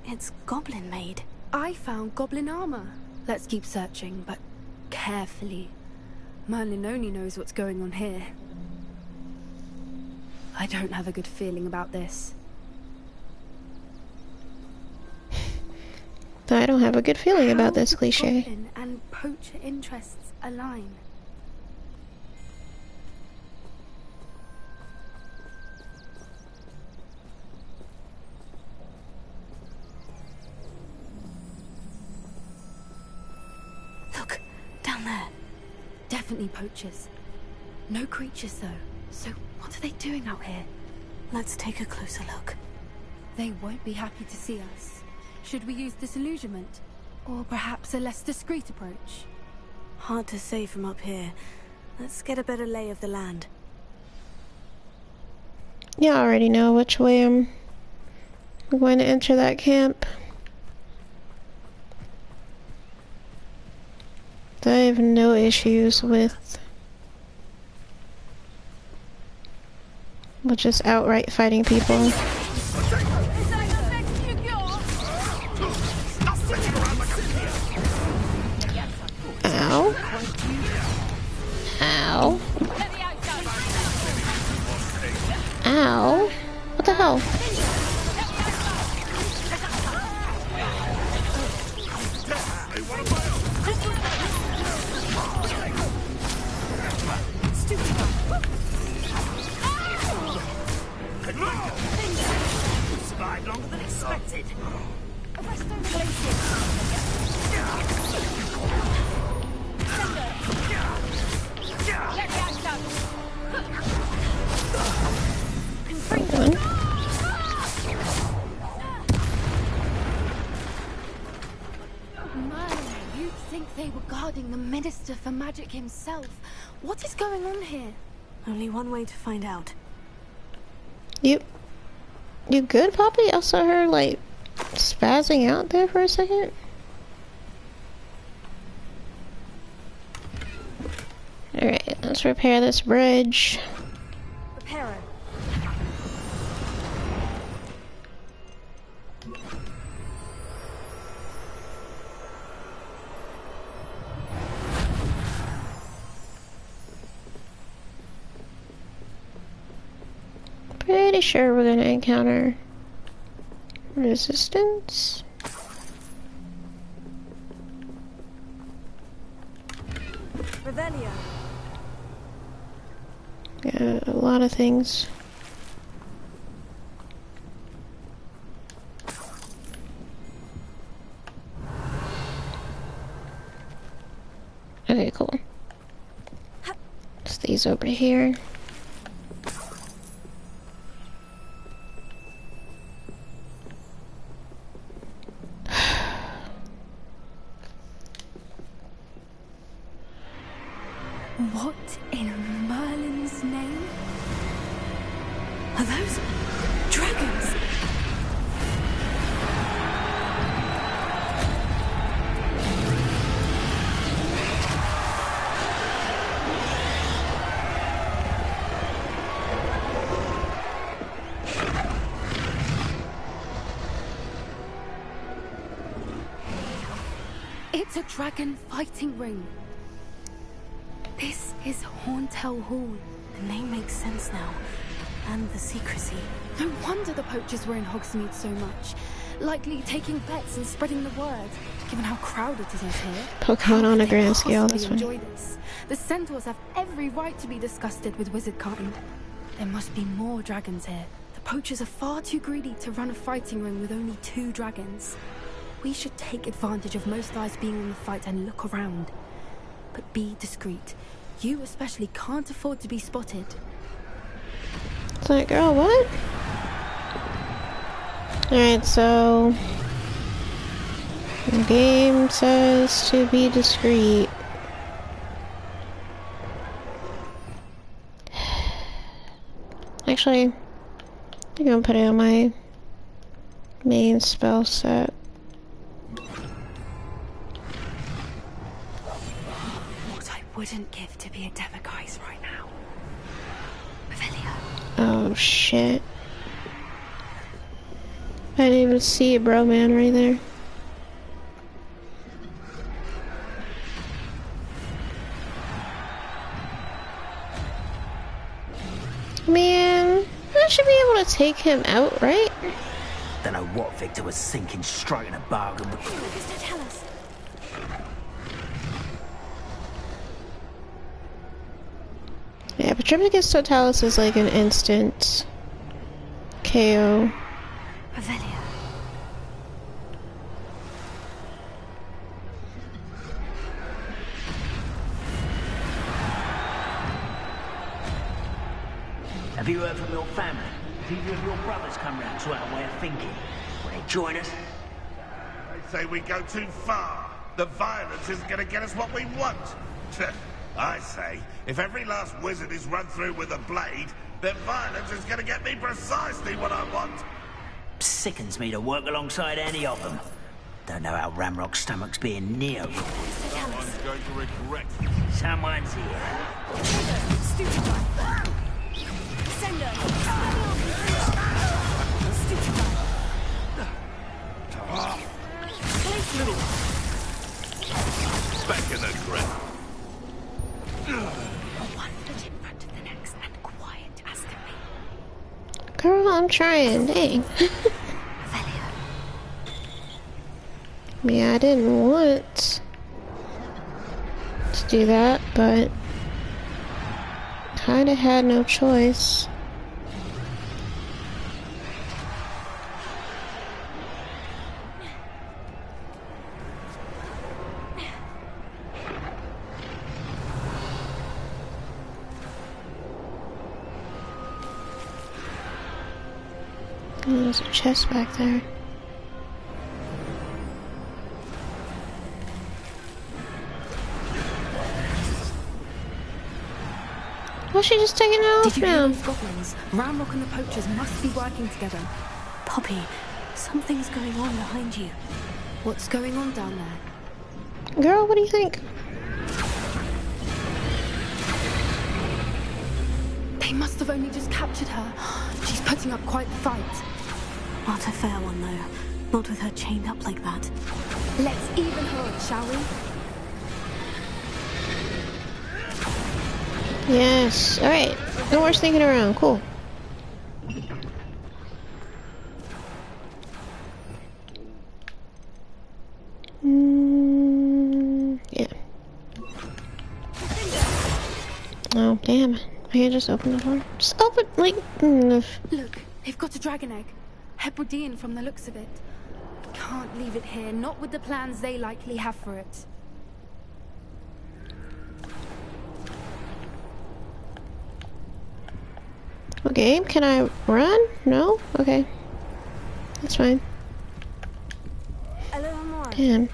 It's goblin made. I found goblin armor. Let's keep searching, but carefully. Merlin only knows what's going on here. I don't have a good feeling about this. I don't have a good feeling about this How do cliche. goblin and poacher interests align? Look, down there. Definitely poachers. No creatures though. So what are they doing out here? Let's take a closer look. They won't be happy to see us. Should we use disillusionment? Or perhaps a less discreet approach? Hard to say from up here. Let's get a better lay of the land. You already know which way I'm going to enter that camp. I have no issues with just outright fighting people. Ow. Ow. Ow. What the hell? Survived longer than expected. Merlin, you'd think they were guarding the Minister for Magic himself. What is going on here? Only one way to find out. You good, Poppy? I saw her, like, spazzing out there for a second. Alright, let's repair this bridge. Repair it. Pretty sure we're gonna encounter resistance. Revelio. Yeah, a lot of things. Okay, cool. these over here. What in Merlin's name? Are those dragons? It's a dragon fighting ring. This is Horntail Hall. The name makes sense now. And the secrecy. No wonder the poachers were in Hogsmeade so much. Likely taking bets and spreading the word, given how crowded it is here. Pokemon on a How could they grand scale, possibly that's funny. enjoy this? The centaurs have every right to be disgusted with wizard kind. There must be more dragons here. The poachers are far too greedy to run a fighting ring with only 2 dragons. We should take advantage of most eyes being on the fight and look around. But be discreet. You especially can't afford to be spotted. It's like, girl, what? Alright, so the game says to be discreet. Actually, I think I'll put it on my main spell set. What I wouldn't give to be a Demiguise right now. Revelia. Oh shit. I didn't even see it, bro, man, right there. Man, I should be able to take him out, right? Don't know what Victor was thinking, striking a bargain with. Tell us. Yeah, but Trip against Totalis is like an instant KO. Revelia. Have you heard from your family? Did either of your brothers come round to our way of thinking? Will they join us? They say we go too far. The violence isn't going to get us what we want. I say, if every last wizard is run through with a blade, then violence is going to get me precisely what I want. Sickens me to work alongside any of them. Don't know how Ramrock's stomach's being near. Someone's going to regret it. Someone's here. Stupid guy. Sender. Stupid guy. Place little. Back in the ground. One foot in front of the next and quiet as can be. Girl, I'm trying, dang. Revelia. Yeah, I didn't want to do that, but kinda had no choice. Oh, there's a chest back there. Why's she just taking it off Did you hear now? those goblins? Ramrock and the poachers must be working together. Poppy, something's going on behind you. What's going on down there? Girl, what do you think? They must have only just captured her. She's putting up quite the fight. Not a fair one, though. Not with her chained up like that. Let's even her up, shall we? Yes. Alright. No more sneaking around. Cool. Yeah. Oh, damn. I can't just open the door. Just open, like... Look, they've got a dragon egg. Hebridean from the looks of it. Can't leave it here, not with the plans they likely have for it. game? Can I run? No? Okay. That's fine. A little more. Damn.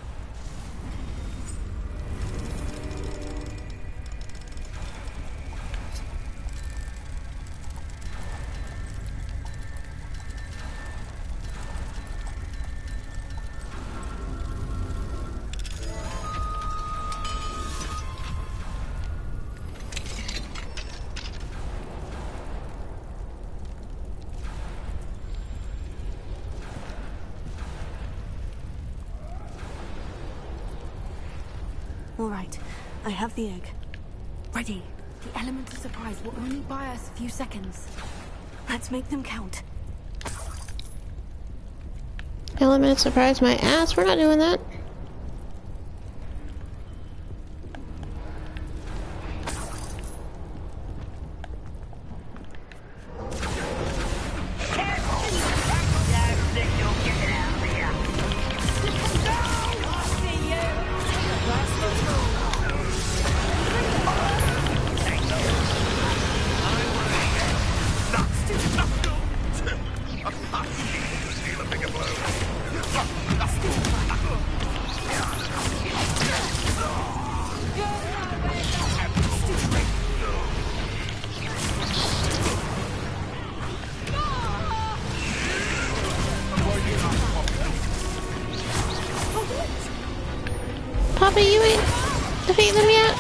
All right, I have the egg. Ready. The element of surprise will only buy us a few seconds. Let's make them count. Element surprise my ass. We're not doing that. Papa, you ain't defeated them yet?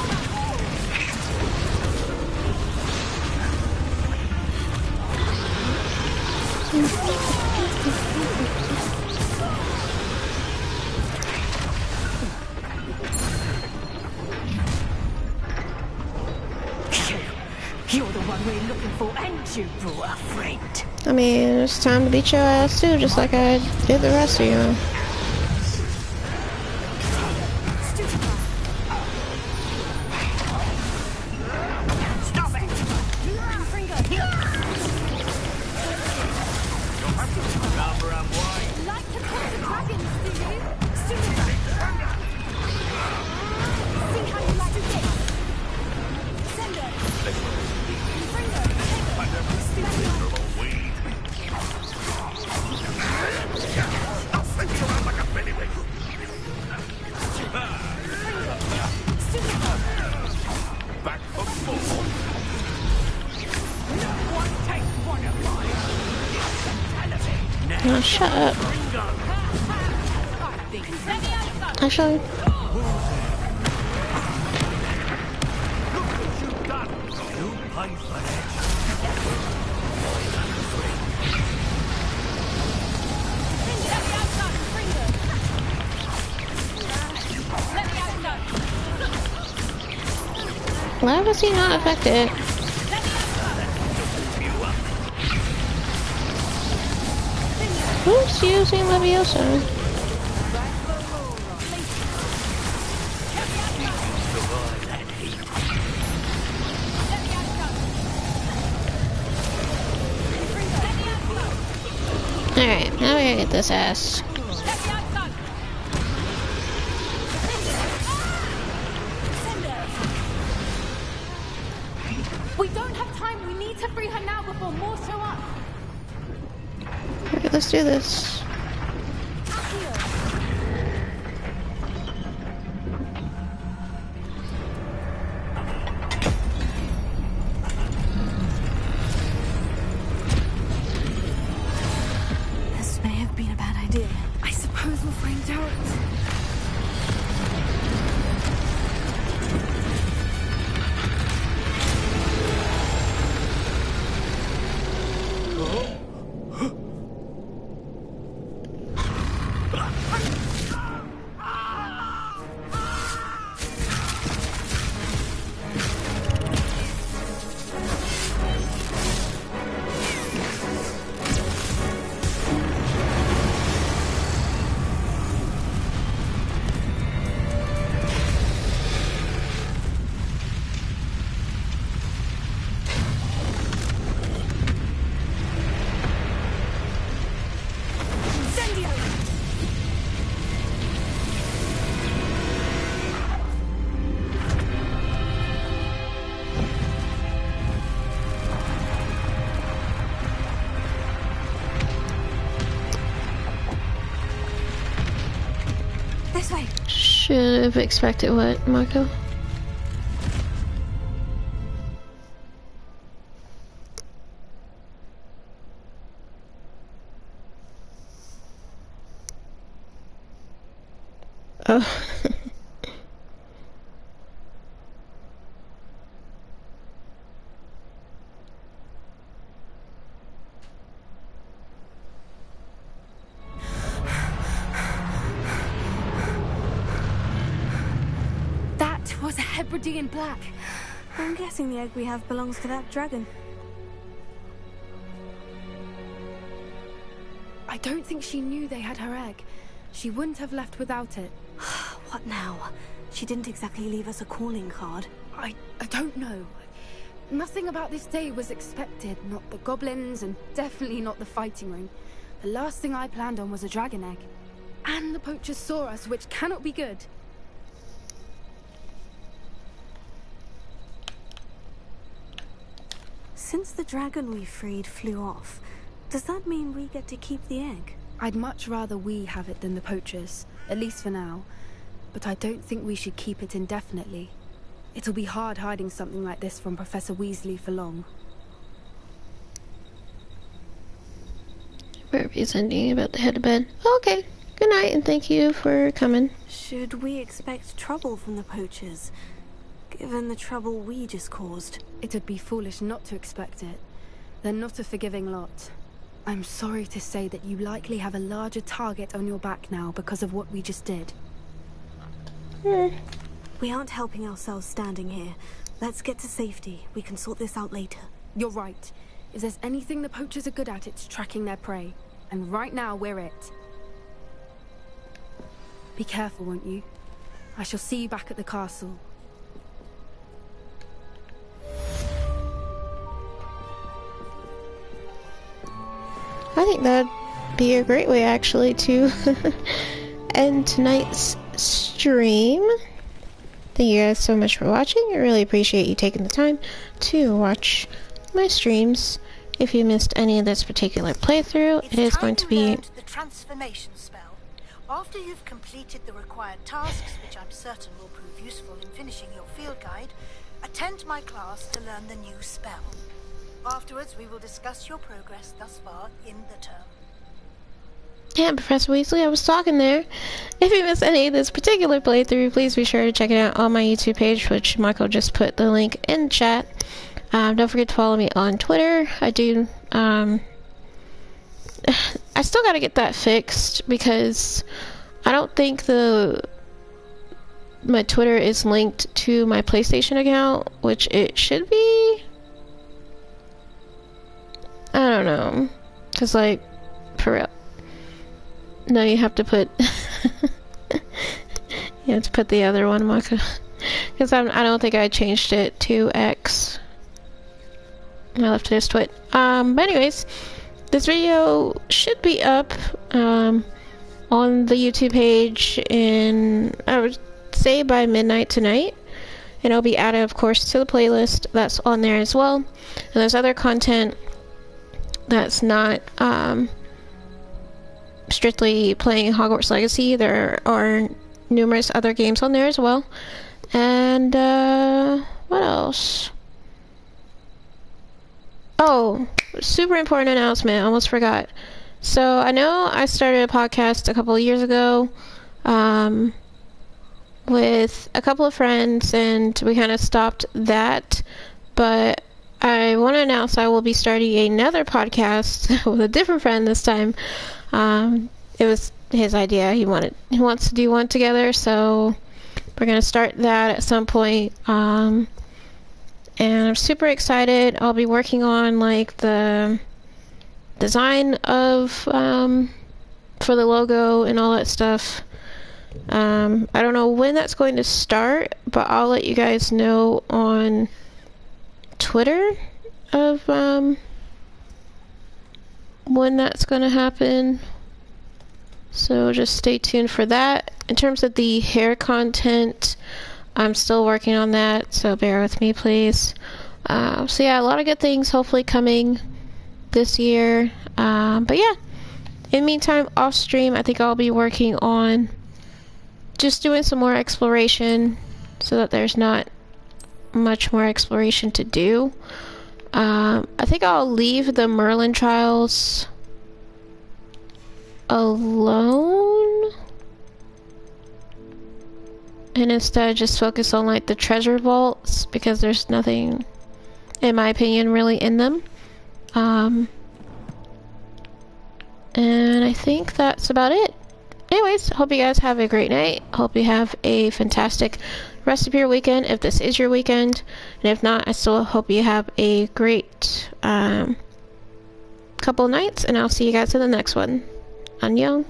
You're the one we're looking for, and you brought a friend. I mean, it's time to beat your ass too, just like I did the rest of you. Now shut up. Actually, why was he not affected? Who's using Leviosa? Alright, now we gotta get this ass. We don't have time. We need to free her now before more show up. Okay, let's do this. This may have been a bad idea. I suppose we'll find out. Should have expected what, Marco? Oh. That was a Hebridean black. I'm guessing the egg we have belongs to that dragon. I don't think she knew they had her egg. She wouldn't have left without it. What now? She didn't exactly leave us a calling card. I don't know. Nothing about this day was expected. Not the goblins, and definitely not the fighting ring. The last thing I planned on was a dragon egg. And the poachers saw us, which cannot be good. Since the dragon we freed flew off, does that mean we get to keep the egg? I'd much rather we have it than the poachers, at least for now. But I don't think we should keep it indefinitely. It'll be hard hiding something like this from Professor Weasley for long. Burpee's ending about to head to bed. Okay, good night and thank you for coming. Should we expect trouble from the poachers, given the trouble we just caused? It'd be foolish not to expect it. They're not a forgiving lot. I'm sorry to say that you likely have a larger target on your back now because of what we just did. We aren't helping ourselves standing here. Let's get to safety. We can sort this out later. You're right. If there's anything the poachers are good at, it's tracking their prey. And right now, we're it. Be careful, won't you? I shall see you back at the castle. I think that'd be a great way, actually, to end tonight's stream. Thank you guys so much for watching. I really appreciate you taking the time to watch my streams. If you missed any of this particular playthrough, it is going to be the transformation spell. After you've completed the required tasks, which I'm certain will prove useful in finishing your field guide, attend my class to learn the new spell. Afterwards, we will discuss your progress thus far in the term. Yeah, Professor Weasley, I was talking there. If you missed any of this particular playthrough, please be sure to check it out on my YouTube page, which Michael just put the link in chat. Don't forget to follow me on Twitter. I still gotta get that fixed because I don't think my Twitter is linked to my PlayStation account, which it should be. I don't know. Cause like, for real. No, you have to put you have to put the other one, Maka. Because I don't think I changed it to X. I left it as Twit. But anyways, this video should be up on the YouTube page in, I would say, by midnight tonight. And it'll be added, of course, to the playlist that's on there as well. And there's other content that's not strictly playing Hogwarts Legacy. There are numerous other games on there as well. And what else? Oh, super important announcement. I almost forgot. So I know I started a podcast a couple of years ago with a couple of friends, and we kind of stopped that. But I want to announce I will be starting another podcast with a different friend this time. It was his idea. He wants to do one together, so we're gonna start that at some point. And I'm super excited. I'll be working on like the design of for the logo and all that stuff. I don't know when that's going to start, but I'll let you guys know on Twitter of when that's going to happen. So just stay tuned for that. In terms of the hair content, I'm still working on that, so bear with me, please. So yeah, a lot of good things hopefully coming this year. But yeah, in the meantime, off stream, I think I'll be working on just doing some more exploration so that there's not much more exploration to do. I think I'll leave the Merlin Trials alone and instead just focus on like the treasure vaults, because there's nothing, in my opinion, really in them. And I think that's about it. Anyways, hope you guys have a great night. Hope you have a fantastic rest of your weekend, if this is your weekend. And if not, I still hope you have a great couple nights, and I'll see you guys in the next one. Annyeong.